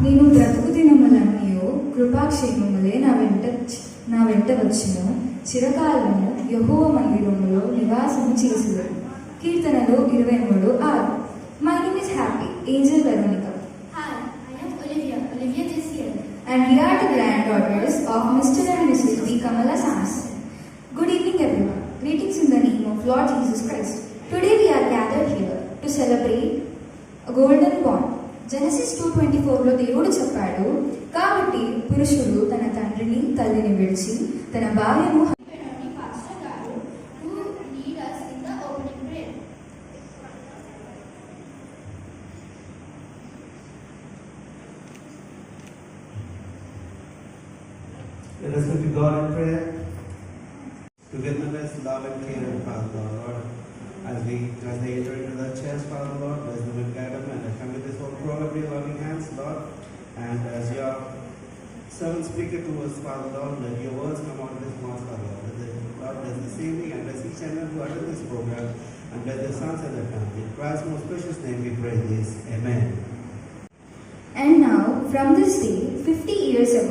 నేను బ్రతుకు దినములన్నయో కృపాక్షేమములే నా వెంట వచ్చును. చిరకాలము యెహోవా మందిరములో నివాసము చేసేదను. కీర్తనలు 23:6. My name is Happy, Angel Veronica. Hi, I am Olivia this year. And we are the granddaughters of Mr. and Mrs. V. Kamala Sampson. Good evening everyone. Greetings in the name of Lord Jesus Christ. Today we are gathered here to celebrate a golden bond. Genesis 2:24లో దేవుడు చెప్పాడు, కాబట్టి పురుషుడు తన తండ్రిని తల్లిని విడిచి తన భార్యను. Pastor Garu to lead us in the opening prayer. Let us look to God in prayer. Togetherness, love and care and Father Lord. As they enter into the church, Father Lord, bless them and guide them, and I commit this whole program in your loving hands, Lord. And as your servant speaker to us, Father Lord, let your words come out of this mouth, Father Lord. Lord, bless this evening and bless each and every who attend this program, and bless their sons and their family. In Christ's most precious name we pray this. Amen. And now, from this day, 50 years ago,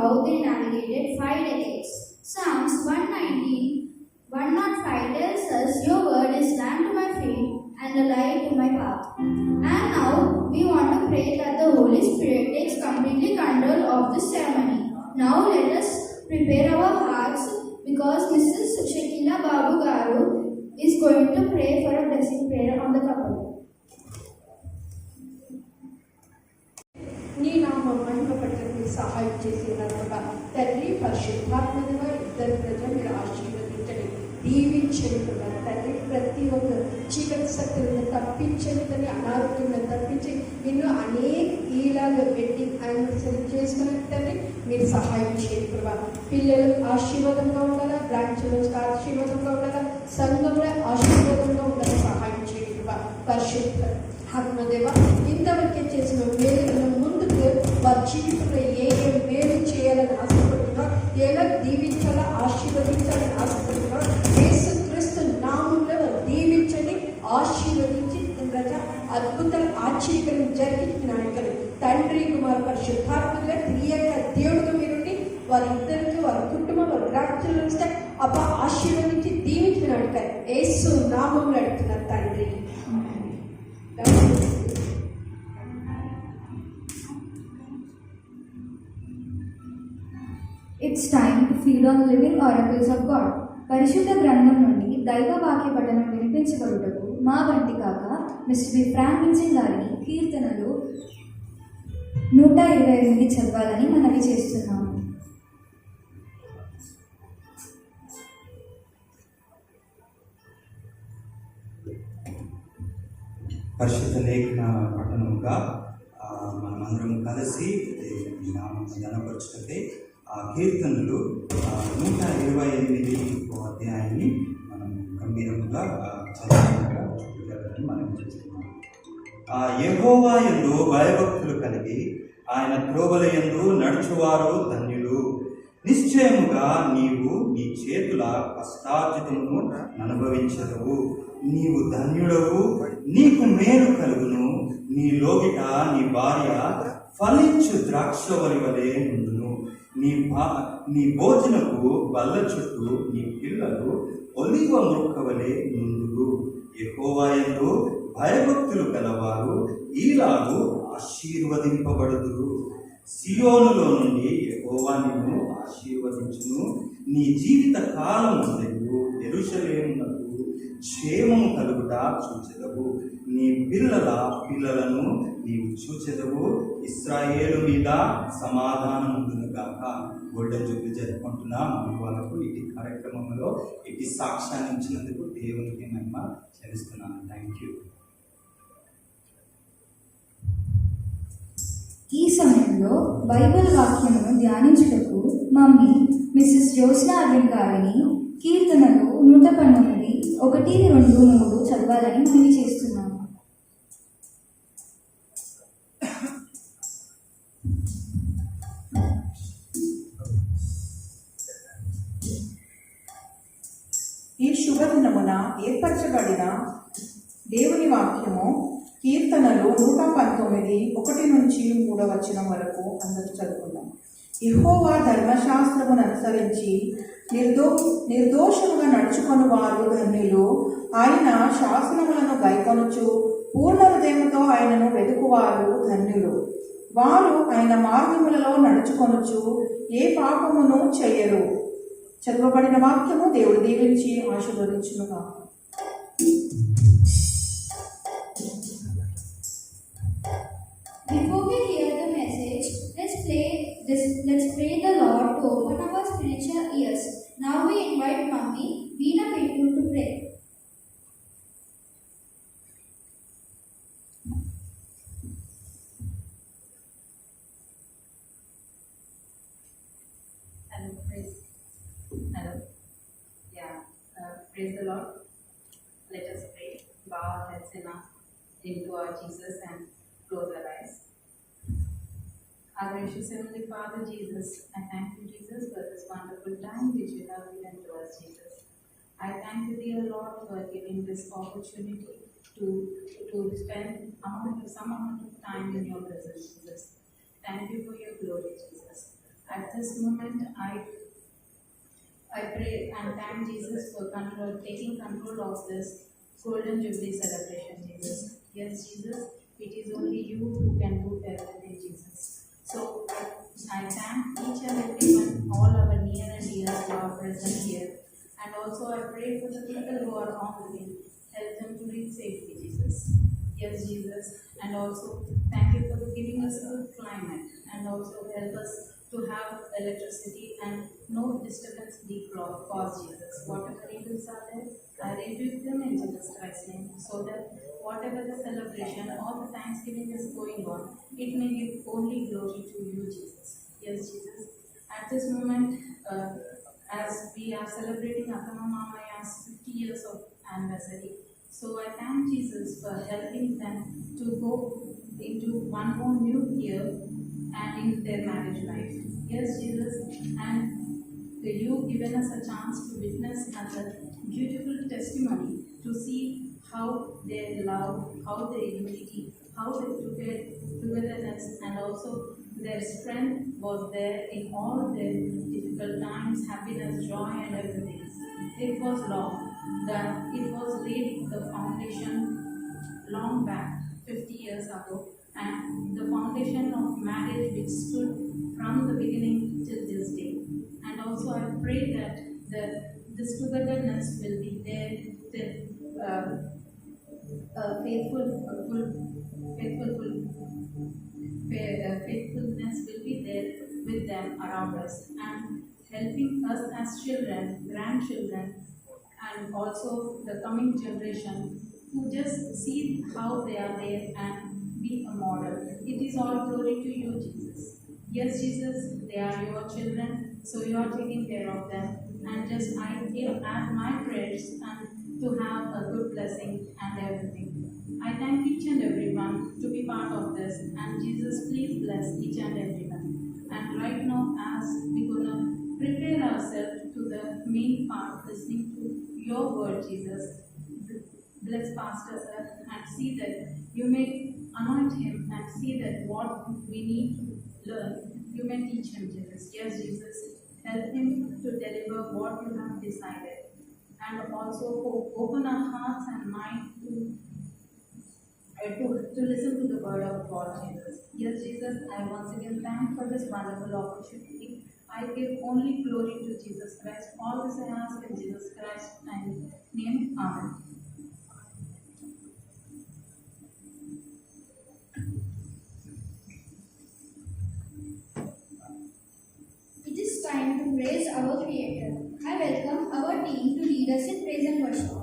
How they navigated 5 decades. Psalms 105 tells us, your word is lamp to my feet and a light to my path. And now we want to pray that the Holy Spirit takes completely control of this ceremony. Now let us prepare our hearts because Mrs. Shakila Babu Garu is going to pray for a blessing prayer on the couple. నీ నామం మహిమపడటానికి సహాయం చేసినందుకు తండ్రి పరిశుద్ధాత్మగా ఇద్దరు ప్రజలు మీరు ఆశీర్వదించండి, దీవించండి తండ్రి. ప్రతి ఒక్క చీకటి శక్తులను తప్పించండి తండ్రి, అనారోగ్యం తప్పించి నిన్ను అనేక ఈలాగా పెట్టి ఆయన చేసుకునే తండ్రి మీరు సహాయం చేయండి ప్రభా. పిల్లలు ఆశీర్వాదంగా ఉండాలా, బ్రాంచ్లో ఆశీర్వాదంగా ఉండాలా, సంఘంలో ఆశీర్వాదంగా ఉండాలి, సహాయం చేయండి ప్రభా. పరిశుద్ధ ఆత్మదేవ ఇంతవరకే చేసిన మేలులను ముందుకు వారి జీవితంలో ఏ మేలు చేయాలని ఆశపడుతున్నా, ఎలా దీవించాలా ఆశీర్వదించాలని ఆశపడుతున్నా, యేసుక్రీస్తు నామంలో దీవించండి, ఆశీర్వదించి ప్రజా అద్భుతాలు ఆశ్చర్యకరం జరిగించినాయకులు తండ్రి కుమార్ పరిశుద్ధాత్మగా క్రియక దేవుడుగా మీరుండి వారిద్దరికి వారి కుటుంబం వారి రాజ్యంలో ఆశీర్వదించి దీవించిన తోడుకై యేసు నామములో అడుగుతున్న తండ్రి. It's time to feed on living oracles of God. పరిశుద్ధ గ్రంథం నుండి దైవ వాక్య పఠనం వినిపించబడుటకు మా వంటి కాక మిస్టర్ బి ఫ్రాంక్లిన్ గారిని కీర్తనలు 128 చదవాలని మనవి చేస్తున్నాము. పరిశుద్ధ లేఖన పఠనముగా మనమందరం కలిసి దేవుని నామమును ఘనపరచుటకై ఆ కీర్తనలు 128 అధ్యాయాన్ని మనం గంభీరంగా చదవాలని మనం చేస్తున్నాం. యెహోవా యందు భయభక్తులు కలిగి ఆయన త్రోవల యందు నడుచువారు ధన్యులు. నిశ్చయముగా నీవు నీ చేతుల కష్టార్జితమును అనుభవించదవు. నీవు ధన్యుడవు, నీకు మేలు కలుగును. నీ లోగిట నీ భార్య ఫలించు ద్రాక్షవలి వలె నుండును. నీ భోజనపు బల్ల చుట్టూ నీ పిల్లలు ఒలివ మొక్క వలె నుండును. యెహోవా యందు భయభక్తులు గలవారు ఈలాగు ఆశీర్వదింపబడుదురు. సియోనులో నుండి యెహోవా నిన్ను ఆశీర్వదించును. నీ జీవిత కాలమందు యెరూషలేమునకు క్షేమము కలుగుట చూచెదవు. నీ పిల్లలను నీవు చూచెదవు. ఇశ్రాయేలు మీద సమాధానం ఉండును గాక. గోల్డెన్ జూబ్లీ జరుపుకుంటున్న మన వాళ్ళకు ఇది కార్యక్రమంలో ఇది సాక్ష్యాన్ని ఇచ్చినందుకు దేవునికి మహిమ చెల్లిస్తున్నాను. Thank you. ఈ సమయంలో బైబిల్ వాక్యమును ధ్యానించుటకు మమ్మీ మిస్సెస్ జ్యోత్స్నా అరవింద్ గారిని కీర్తనలు 119 1, 2, 3 చదవాలని మనవి చేస్తున్నాము. ఈ శుభదినమున ఏర్పరచబడిన దేవుని వాక్యము కీర్తనలు 119 1 నుంచి 3 వచనం వరకు అందరూ చదువుకుందాం. యెహోవా ధర్మశాస్త్రమును అనుసరించి నిర్దోషముగా నడుచుకొని వారు ధన్యులు. ఆయన శాసనములను గైకొనుచు పూర్ణ హృదయముతో ఆయనను వెదుకువారు ధన్యులు. వారు ఆయన మార్గములలో నడుచుకొనుచు ఏ పాపమును చెయ్యరు. చదవబడిన వాక్యము దేవుడు దీవించి ఆశీర్వదించునుగా. Before we hear the message, let's pray the Lord to open our spiritual ears. Now we invite Mummy Veena Petu to pray. Hello. Yeah. Praise the Lord. Let us pray. Bow our heads into our Jesus and close our eyes. Our gracious Heavenly Father, Jesus, I thank you, Jesus, for this wonderful time which you have given to us, Jesus. I thank you, dear Lord, for giving this opportunity to spend some amount of time in your presence, Jesus. Thank you for your glory, Jesus. At this moment, I pray and thank Jesus for taking control of this Golden Jubilee celebration, Jesus. Yes, Jesus, it is only you who can do everything, Jesus. So I thank each and everyone, all our near and dear who are present here. And also I pray for the people who are on the way. Help them to reach safely, Jesus. Yes, Jesus. And also thank you for giving us a good climate. And also help us to have electricity and no disturbance be caused, Jesus. Whatever evils are there, I rebuke them in Jesus Christ's name, so that whatever the celebration or the Thanksgiving is going on, it may give only glory to you, Jesus. Yes, Jesus. At this moment, as we are celebrating Atama Mamaya's 50 years of anniversary, so I thank Jesus for helping them to go into one more new year and in their marriage life. Yes, Jesus, and you've given us a chance to witness as a beautiful testimony to see how their love, how their unity, how their togetherness, and also their strength was there in all their difficult times, happiness, joy, and everything. it was law, that it was laid the foundation long back, 50 years ago, and the foundation of marriage which stood from the beginning till this day. And also I pray that this togetherness will be there, faithfulness will be there with them around us and helping us as children, grandchildren, and also the coming generation to just see how they are there and be a model. It is all glory to you, Jesus. Yes, Jesus, they are your children, so you are taking care of them. And just I give add my prayers and to have a good blessing and everything. I thank each and everyone to be part of this. And Jesus, please bless each and everyone. And right now, as we're gonna prepare ourselves to the main part, listening to your word, Jesus. Bless Pastor sir and see that you may anoint him and see that what we need to learn, you may teach him, Jesus. Yes, Jesus. Help him to deliver what you have decided. And also open our hearts and mind to listen to the word of God, Jesus. Yes, Jesus, I once again thank for this wonderful opportunity. I give only glory to Jesus Christ. All this I ask in Jesus Christ's name. Amen. It is time to praise our Creator. I welcome our team to lead us in praise and worship.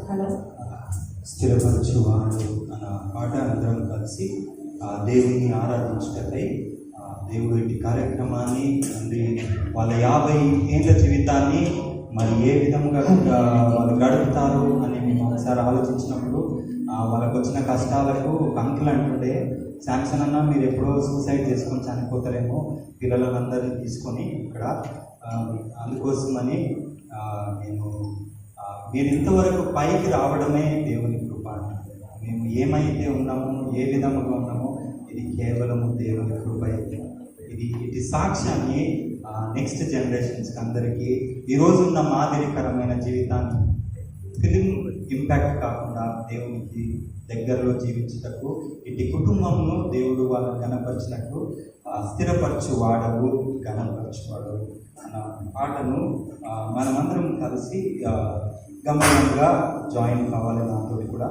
Hello స్థిరపరచువాడు అన్న పాట అందరం కలిసి దేవుని ఆరాధించటకై దేవుడు ఇటు కార్యక్రమాన్ని తండ్రి వాళ్ళ 50 ఏళ్ళ జీవితాన్ని మరి ఏ విధంగా వాళ్ళు గడుపుతారు అని మేము ఒకసారి ఆలోచించినప్పుడు వాళ్ళకు వచ్చిన కష్టాలకు ఒక అంకుల్ అంటుండే, శాంక్షన్ అన్న మీరు ఎప్పుడో సూసైడ్ చేసుకొని చనిపోతారేమో పిల్లలందరినీ తీసుకొని ఇక్కడ, అందుకోసమని నేను మీరు ఇంతవరకు పైకి రావడమే దేవుని కృప. మేము ఏమైతే ఉన్నామో ఏ విధముగా ఉన్నామో ఇది కేవలము దేవుని కృప. ఇది సాక్ష్యాన్ని నెక్స్ట్ జనరేషన్స్కి అందరికీ ఈరోజున్న మాదిరికరమైన జీవితాన్ని ఫిలిం ఇంపాక్ట్ కాకుండా దేవునికి దగ్గరలో జీవించుటకు ఇటు కుటుంబంలో దేవుడు వాళ్ళని గణపరిచినట్టు స్థిరపరచు వాడవు గణపరచువాడు అన్న పాటను మనమందరం కలిసి గమనంగా జాయిన్ కావాలని నాతో కూడా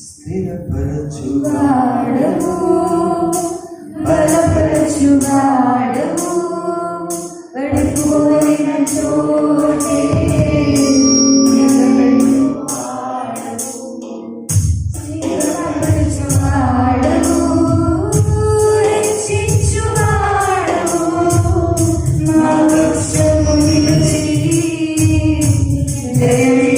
స్థిరపరచువాడవు బలపరచువాడవు పడిపోయిన చోటే Hey,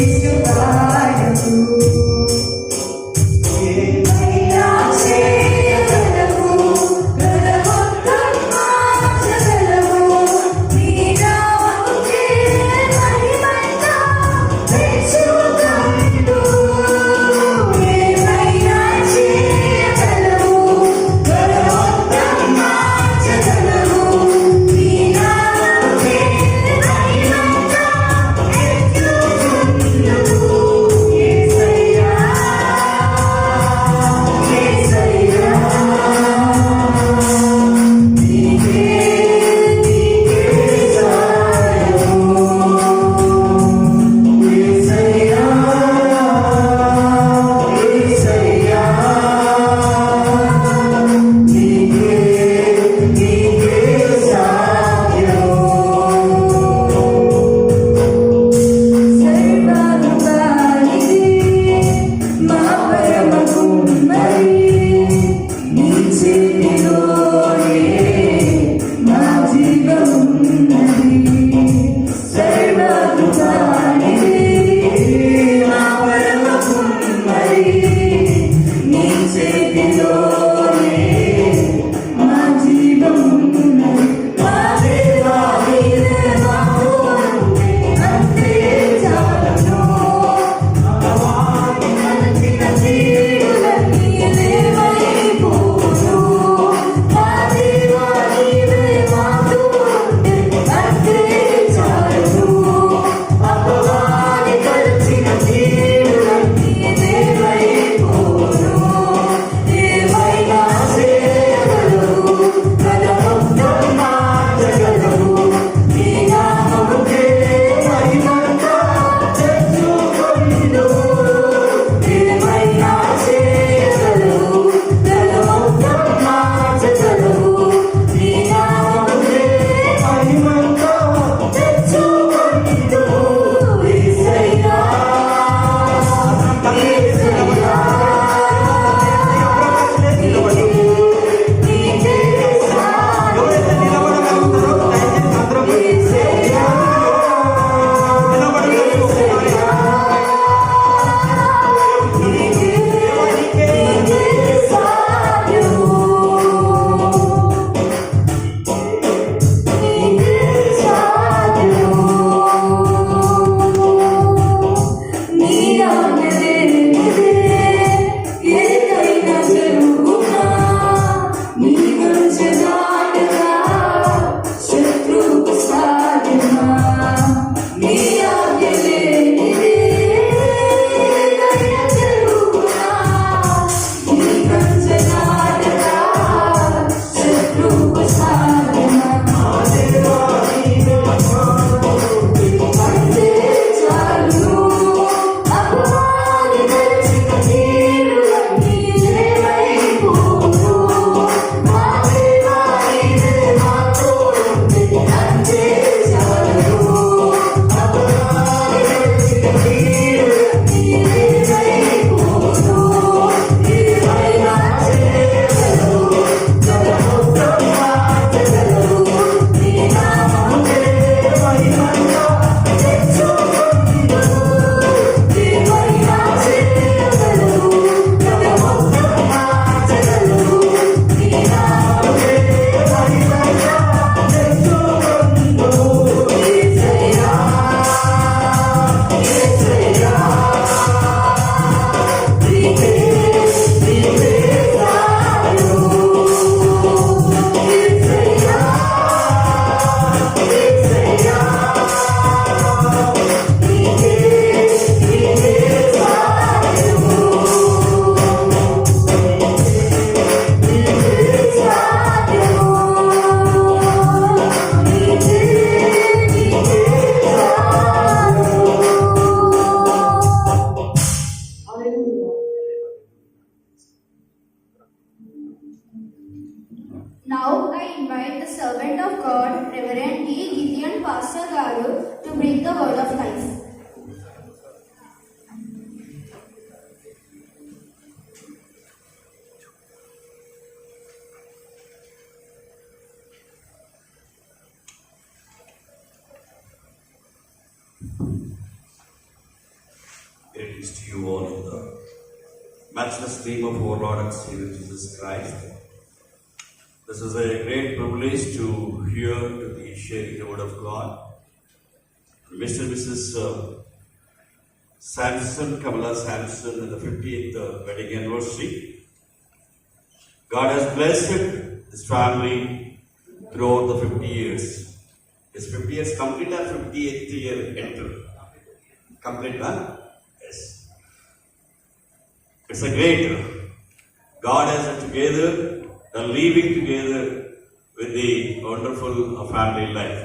Greetings to you all in the matchless name of our Lord and Savior Jesus Christ. This is a great privilege to hear, to be sharing the word of God. Mr. and Mrs. Samson, Kamala Samson, and the 50th wedding anniversary. God has blessed this family throughout the 50 years. Is 50 years complete or 58th year enter? Complete, huh? Yes. It's a great. God has it together, living together with the wonderful family life.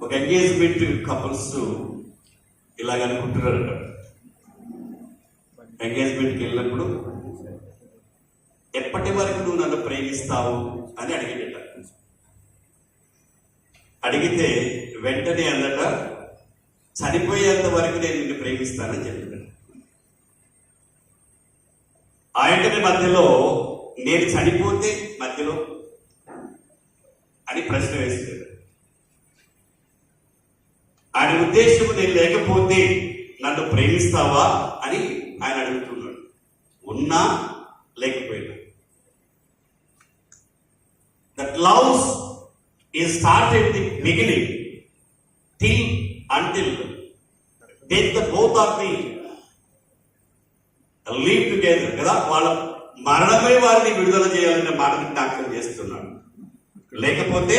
ఒక engagement couples ఇలాగ అనుకుంటున్నారట. ఎంగేజ్మెంట్కి వెళ్ళినప్పుడు ఎప్పటి వరకు నువ్వు నన్ను ప్రేమిస్తావు అని అడిగేట. అడిగితే వెంటనే అందట చనిపోయేంత వరకు నేను నిన్ను ప్రేమిస్తానని చెప్పాను. ఆయనని మధ్యలో నేను చనిపోతే మధ్యలో అని ప్రశ్న వేస్తాడు. ఆయన ఉద్దేశం నేను లేకపోతే నన్ను ప్రేమిస్తావా అని ఆయన అడుగుతున్నాడు. ఉన్నా లేకపోయినా that love is started the beginning till until death both of the live together కదా. వాళ్ళ మరణమే వారిని విడుదల చేయాలనే మాటని జ్ఞాపకం చేస్తున్నాడు. లేకపోతే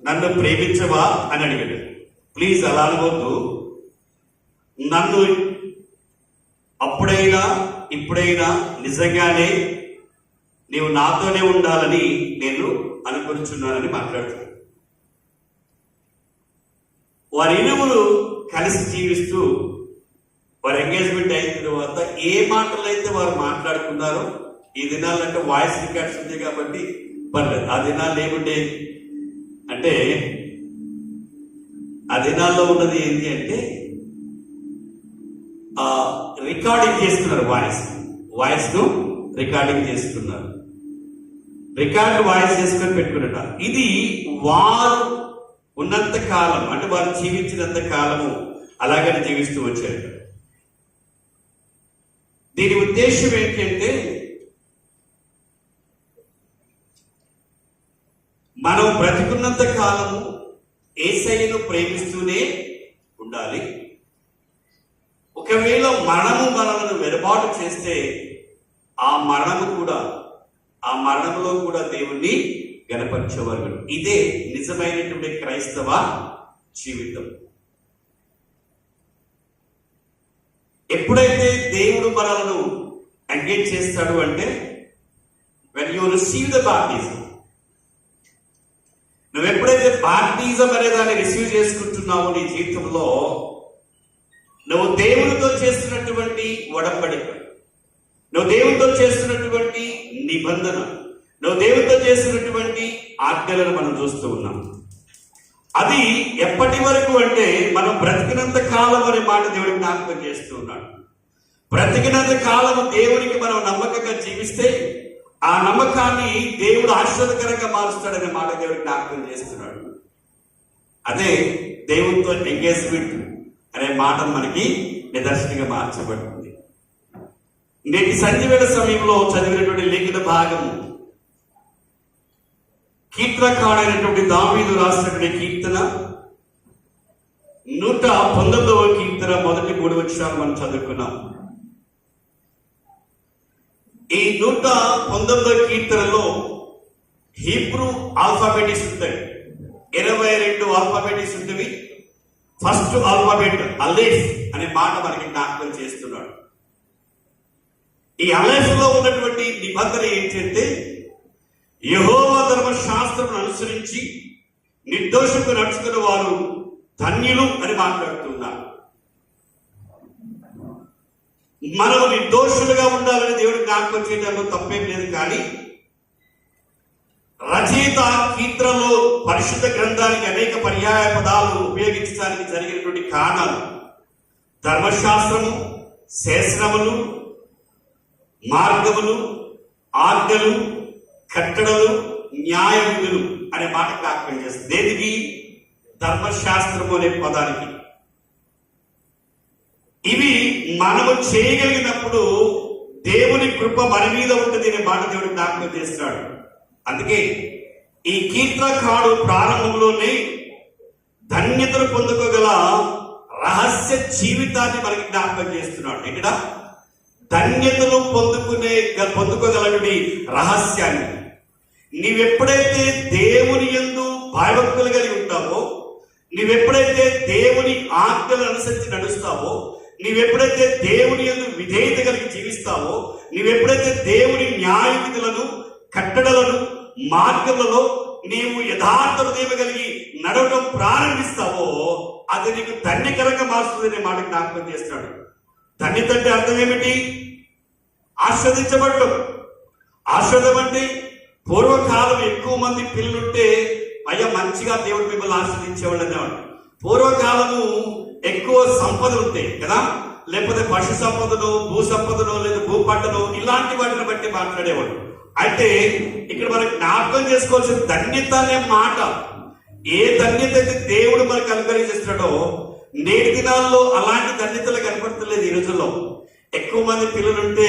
నన్ను ప్రేమించవా అని అడిగాడు. ప్లీజ్ అలా అనవద్దు. నన్ను అప్పుడైనా ఇప్పుడైనా నిజంగానే నీవు నాతోనే ఉండాలని నేను అనుకుంటున్నానని మాట్లాడుతున్నాను. వారిరువురు కలిసి జీవిస్తూ వారి ఎంగేజ్మెంట్ అయిన తర్వాత ఏ మాటలు అయితే వారు మాట్లాడుకున్నారో, ఈ దినాలంటే వాయిస్ రికార్డ్స్ ఉంది కాబట్టి పర్లేదు. ఆ దినాలు ఏముండే అంటే, ఆ దినాల్లో ఉన్నది ఏంటి అంటే రికార్డింగ్ చేస్తున్నారు. వాయిస్ ను రికార్డింగ్ చేస్తున్నారు. రికార్డు వాయిస్ చేసుకొని పెట్టుకున్నట. ఇది వారు ఉన్నంత కాలం, అంటే వారు జీవించినంత కాలము అలాగని జీవిస్తూ వచ్చారు. దీని ఉద్దేశం ఏంటంటే, మనం బ్రతికున్నంత కాలము యేసయ్యను ప్రేమిస్తూనే ఉండాలి. ఒకవేళ మనలను వెరబాటు చేస్తే ఆ మరణంలో కూడా దేవుణ్ణి గణపరిచేవారు. ఇదే నిజమైనటువంటి క్రైస్తవ జీవితం. ఎప్పుడైతే దేవుడు మనలను ఎంగేజ్ చేస్తాడు అంటే, when you receive the baptism, నువ్వు ఎప్పుడైతే బాప్టిజం అనే దాన్ని రిసీవ్ చేసుకుంటున్నావో నీ జీవితంలో, నువ్వు దేవుడితో చేస్తున్నటువంటి ఒడంబడిక, నువ్వు దేవుడితో చేస్తున్నటువంటి నిబంధన, నువ్వు దేవుడితో చేస్తున్నటువంటి ఆజ్ఞలను మనం చూస్తూ ఉన్నాం. అది ఎప్పటి వరకు అంటే, మనం బ్రతికినంత కాలం అనే మాట దేవుడికి జ్ఞాపకం చేస్తూ ఉన్నాడు. బ్రతికినంత కాలము దేవుడికి మనం నమ్మకంగా జీవిస్తే ఆ నమ్మకాన్ని దేవుడు ఆశీర్వాదకరంగా మారుస్తాడనే మాట దేవుడికి జ్ఞాపకం చేస్తున్నాడు. అదే దేవుడితో ఎంగేజ్మెంట్ అనే మాట మనకి నిదర్శనంగా మార్చబడుతుంది. నేటి సంధ్యవేళ సమయంలో చదివినటువంటి లేఖన భాగం కీర్తనకారుడైనటువంటి దావీదు రాసినటువంటి కీర్తన 119వ కీర్తన మొదటి 3 వచనాలు మనం చదువుకున్నాం. ఈ 119వ కీర్తనలో హీబ్రూ ఆల్ఫాబెటిక్స్ ఉంటాయి. 22 ఆల్ఫాబెటిక్స్ ఉంటుంది. ఫస్ట్ ఆల్ఫాబెట్ అలెఫ్ అనే మాట మనకి జ్ఞాపకం చేస్తున్నాడు. ఈ అలెఫ్ లో ఉన్నటువంటి నిబంధన ఏంటంటే, యెహోవా ధర్మశాస్త్రం అనుసరించి నిర్దోషంగా నడుచుకున్న వారు ధన్యులు అని మాట్లాడుతున్నారు. మనం నిర్దోషులుగా ఉండాలని దేవుడు జ్ఞాపకం చేయడంలో తప్పేం లేదు. కానీ రచయిత కీర్తనలో పరిశుద్ధ గ్రంథానికి అనేక పర్యాయ పదాలు ఉపయోగించడానికి జరిగినటువంటి కారణాలు ధర్మశాస్త్రము, శాసనములు, మార్గములు, ఆజ్ఞలు, కట్టడలు, న్యాయ విధులు అనే మాట జ్ఞాపకం చేస్తుంది. దేనికి? ధర్మశాస్త్రము అనే పదానికి. ఇవి మనము చేయగలిగినప్పుడు దేవుని కృప మన మీద ఉంటుంది అనే మాట దేవుడు జ్ఞాపకం చేస్తున్నాడు. అందుకే ఈ కీర్తనకారుడు ప్రారంభంలోనే ధన్యతను పొందుకోగల రహస్య జీవితాన్ని మనకి జ్ఞాపకం చేస్తున్నాడు. ఇక్కడ ధన్యతను పొందుకోగలగడి రహస్యాన్ని, నీవెప్పుడైతే దేవుని యందు భయభక్తులు కలిగి ఉంటావో, నీవెప్పుడైతే దేవుని ఆజ్ఞలను అనుసరించి నడుస్తావో, నీవెప్పుడైతే దేవుని యందు విధేయత కలిగి జీవిస్తావో, నీవెప్పుడైతే దేవుని న్యాయ విధులను, కట్టడలను, మార్గములలో నీవు యథార్థ హృదయం కలిగి నడవడం ప్రారంభిస్తావో అది నీకు ధన్యకరంగా మారుస్తుందనే మాట జ్ఞాపకం చేస్తున్నాడు. ధన్యత అంటే అర్థం ఏమిటి? ఆస్వాదించబడడం. ఆస్వాదం అంటే పూర్వకాలం ఎక్కువ మంది పిల్లలుంటే అయ్యా మంచిగా దేవుడు మిమ్మల్ని ఆస్వాదించేవాళ్ళు అనేవాడు. పూర్వకాలము ఎక్కువ సంపదలు ఉంటాయి కదా, లేకపోతే పశు సంపదను, భూ సంపదను, లేదా భూ పంటను, ఇలాంటి వాటిని బట్టి మాట్లాడేవాడు. అయితే ఇక్కడ మనకు జ్ఞాపకం చేసుకోవాల్సిన ధన్యత అనే మాట, ఏ ధన్యత అయితే దేవుడు మనకు అనుగ్రహిస్తున్నాడో నేటి దినాల్లో అలాంటి ధన్యతలు కనపడతలేదు. ఈ రోజుల్లో ఎక్కువ మంది పిల్లలుంటే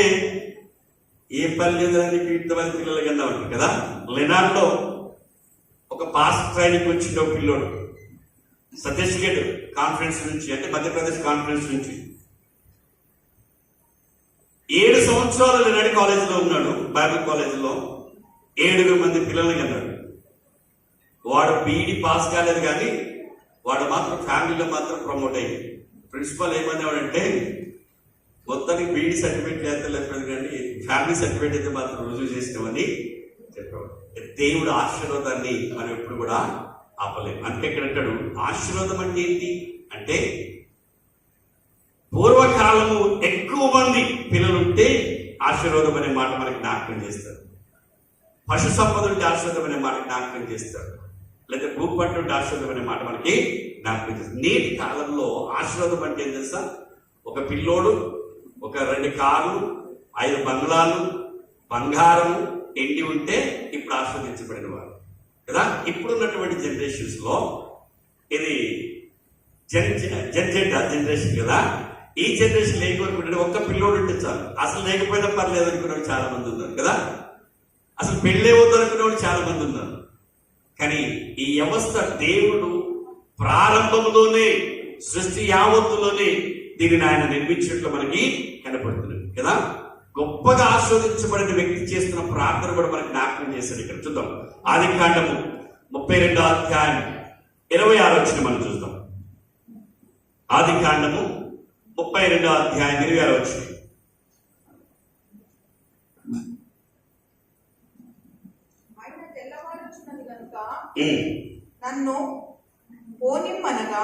ఏ పని లేదని ఇంతమంది పిల్లలు కన్నా ఉంటారు కదా. లెనార్లో ఒక పాస్ ట్రైనింగ్ వచ్చిన పిల్లోడు సర్టిఫికేట్ కాన్ఫరెన్స్ నుంచి, అంటే మధ్యప్రదేశ్ కాన్ఫరెన్స్ నుంచి 7 సంవత్సరాలు లెనార్డ్ కాలేజీలో ఉన్నాడు, బైబిల్ కాలేజీలో 7 మంది పిల్లల్ని కన్నాడు. వాడు బీఈడి పాస్ కాలేదు కానీ వాడు మాత్రం ఫ్యామిలీలో మాత్రం ప్రమోట్ అయ్యింది. ప్రిన్సిపల్ ఏమనేవాడంటే మొత్తానికి బీఈడి సర్టిఫికేట్ లేకపోతే కానీ ఫ్యామిలీ సర్టిఫికేట్ అయితే మాత్రం రుజువు చేసినామని చెప్పేవాడు. దేవుడు ఆశీర్వాదాన్ని మనం ఎప్పుడు కూడా ఆపలేము. అంటే ఇక్కడ అంటాడు ఆశీర్వాదం అంటే ఏంటి అంటే, పూర్వకాలము ఎక్కువ మంది పిల్లలుంటే ఆశీర్వాదం అనే మాట మనకి జ్ఞాపకం చేస్తారు. పశు సంపద ఉంటే ఆశీర్వాదం అనే మాట జ్ఞాపకం చేస్తారు, లేదా భూపట్టు ఉంటే ఆశీర్వాదం అనే మాట మనకి జ్ఞాపకం చేస్తారు. నేటి కాలంలో ఆశీర్వాదం అంటే ఏం తెలుసా? ఒక పిల్లోడు, ఒక 2 కార్లు, 5 బంగ్లాలు, బంగారము, ఎండి ఉంటే ఇప్పుడు ఆస్వాదించబడిన వారు కదా. ఇప్పుడున్నటువంటి జనరేషన్స్ లో ఇది జనరేషన్ కదా. ఈ జనరేషన్ లేకపోతే ఒక్క పిల్లోడు ఉంటే చాలు, అసలు లేకపోయినా పర్లేదు అనుకునే చాలా మంది ఉన్నారు కదా. అసలు పెళ్ళే వద్దు అనుకునే వాళ్ళు చాలా మంది ఉన్నారు. కానీ ఈ వ్యవస్థ దేవుడు ప్రారంభంలోనే, సృష్టి యావత్తులోనే దీనిని ఆయన నిర్మించినట్లు మనకి కనపడుతుంది కదా. గొప్పగా ఆస్వాదించబడిన వ్యక్తి చేస్తున్న ప్రార్థన కూడా మనకి జ్ఞాపకం చేశాడు. ఇక్కడ చూద్దాం, ఆదికాండము 32వ అధ్యాయం 26వ వచనం మనం చూద్దాం. ఆదికాండము 32వ అధ్యాయం 26వ వచనం. ఆయన తెల్లవారుచున్నది కనుక నన్ను పోనిమ్మనగా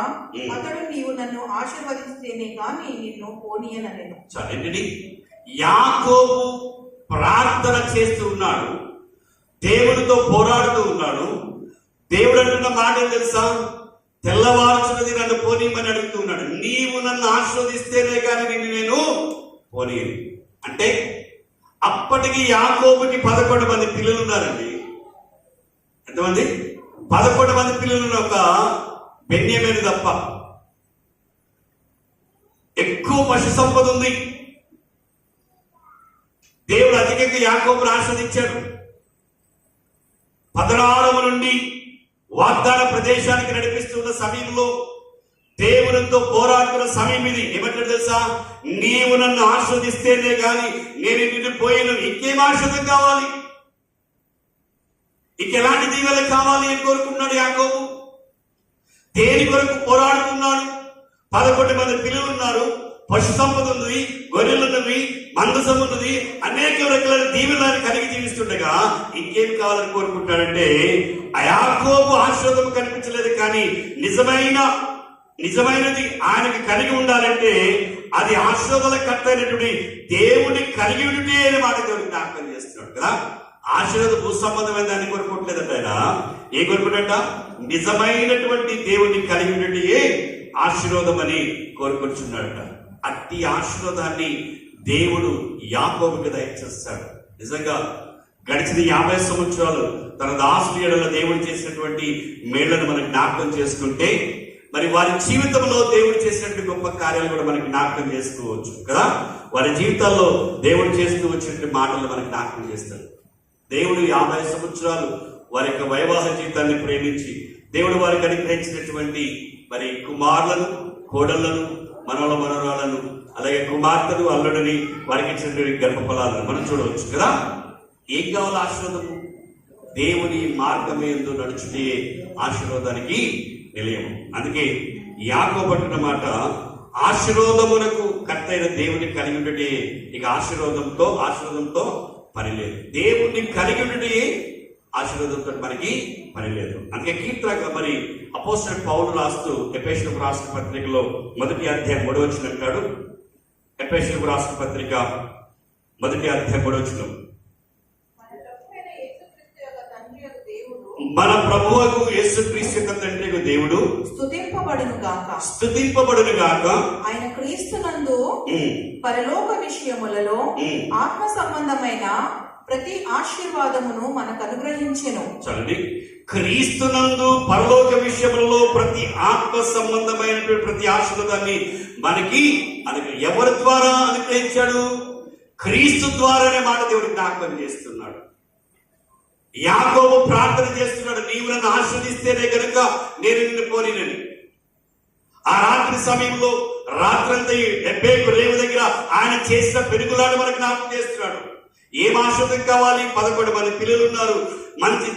అతడు నీవు నన్ను ఆశీర్వదిస్తేనే గాని నిన్ను పోనీయనెను. ఏంటి? యాకోబు ప్రార్థన చేస్తూ ఉన్నాడు, దేవుడితో పోరాడుతూ ఉన్నాడు. దేవుడు అంటున్న మాట ఏం తెలుసా? తెల్లవారుచున్నది నన్ను పోనీమని అడుగుతూ ఉన్నాడు. నీవు నన్ను ఆశీర్వదిస్తేనే కానీ నిన్ను నేను పోనీయను. అంటే అప్పటికి యాకోబుకి 11 మంది పిల్లలు ఉన్నారండి. ఎంతమంది? 11 మంది పిల్లలు, ఒక బెన్యామీను తప్ప. ఎక్కువ పశు సంపద ఉంది. దేవుడు అధికంగా యాకోబును ఆస్వాదించాడు. 16 నుండి వాగ్దాన ప్రదేశానికి నడిపిస్తున్న సమయంలో దేవునితో పోరాడుతున్న సమయం ఇది. ఏమంటాడు తెలుసా? నీవు నన్ను ఆస్వాదిస్తేనే కానీ నేను నిన్ను పోయాను. ఇంకేం ఆశ్రదం కావాలి? ఇంకెలాంటి దీవెలు కావాలి అని కోరుకున్నాడు యాకోబు. దేని కొరకు పోరాడుతున్నాడు? 11 మంది పిల్లలు ఉన్నారు, పశు సంపద ఉన్నది, గొర్రెలు ఉన్నవి, మందసం ఉన్నది, అనేక రకాల దీవెనలను కలిగి జీవిస్తుండగా ఇంకేం కావాలని కోరుకుంటాడంటే, ఆ యాకోబు ఆశీర్వాదం కనిపించలేదు కానీ నిజమైనది ఆయనకి కలిగి ఉండాలంటే అది ఆశీర్వాదాల కర్త అయినటువంటి దేవుని కలిగి ఉంటే అనే మాట దేవుడికి జ్ఞాపకం చేస్తున్నాడు కదా. ఆశీర్వాద భూ సంబంధమైన దాన్ని కోరుకోవట్లేదంట ఆయన. ఏ కోరుకుంటాడ? నిజమైనటువంటి దేవుని కలిగి ఉంటే ఆశీర్వాదం అని కోరుకుంటున్నాడట. అట్టి ఆశీర్వాదాన్ని దేవుడు యాకోబుకి దయచేస్తాడు. నిజంగా గడిచిన 50 సంవత్సరాలు తన దాసుల ఎడల దేవుడు చేసినటువంటి మేళ్లను మనం జ్ఞాపకం చేసుకుంటే, మరి వారి జీవితంలో దేవుడు చేసినటువంటి గొప్ప కార్యాలు కూడా మనకి జ్ఞాపకం చేసుకోవచ్చు కదా. వారి జీవితాల్లో దేవుడు చేస్తూ వచ్చినటువంటి మాటలు మనకి జ్ఞాపకం చేస్తాడు. దేవుడు 50 సంవత్సరాలు వారి యొక్క వైవాహ జీవితాన్ని ప్రేమించి దేవుడు వారికి అనుగ్రహించినటువంటి మరి కుమారులను, కోడళ్లను, మనవరాలను, అలాగే కుమార్తెను, అల్లుడిని, వారికి ఇచ్చినటువంటి గర్భఫలాలను మనం చూడవచ్చు కదా. ఏం కావాలి ఆశీర్వాదము? దేవుని మార్గమే ఎందు నడుచుటే ఆశీర్వాదానికి నిలయము. అందుకే యాకోబు అంటున్న మాట, ఆశీర్వాదమునకు కర్తైన దేవుని కలిగి ఉండటే ఇక ఆశీర్వాదంతో పని లేదు. దేవుణ్ణి కలిగి ఉండటే ఆశీర్వాదంతో మనకి పని లేదు. అందుకే కీర్తన మరి అపోస్తలుడు పౌలు రాస్తూ ఎఫెసీయులకు రాసిన పత్రికలో 1వ అధ్యాయం 3వ వచనం అంటాడు. ఎఫెసీయులకు రాసిన పత్రిక 1వ అధ్యాయం 3వ వచనం, మన ప్రభువుకు యేసుక్రీస్తు యొక్క తండ్రి దేవుడు స్తుతింపబడును గాక. ఆయన క్రీస్తునందు పరలోక విషయములలో ఆత్మ సంబంధమైన ప్రతి ఆశీర్వాదమును మనకు అనుగ్రహించెను. చూడండి, క్రీస్తునందు పరలోక విషయములలో ప్రతి ఆత్మ సంబంధమైనటువంటి ప్రతి ఆశీర్వాదాన్ని మనకి ఎవరి ద్వారా అనుగ్రహించాడు? క్రీస్తు ద్వారానే మాట దేవుడికి జ్ఞాపకం చేస్తున్నాడు. యాకోబు ప్రార్థన చేస్తున్నాడు, నీవు నన్ను ఆశీర్వదిస్తేనే కనుక నేను నిన్ను పోనినని. ఆ రాత్రి సమయంలో రాత్రంతా ఎబ్బేకు రేవు దగ్గర ఆయన చేసిన పెరుగులాడు మనకు జ్ఞాపకం చేస్తున్నాడు. ఏం ఆశీర్వాదం కావాలి? 11 మంది పిల్లలు ఉన్నారు, మంచి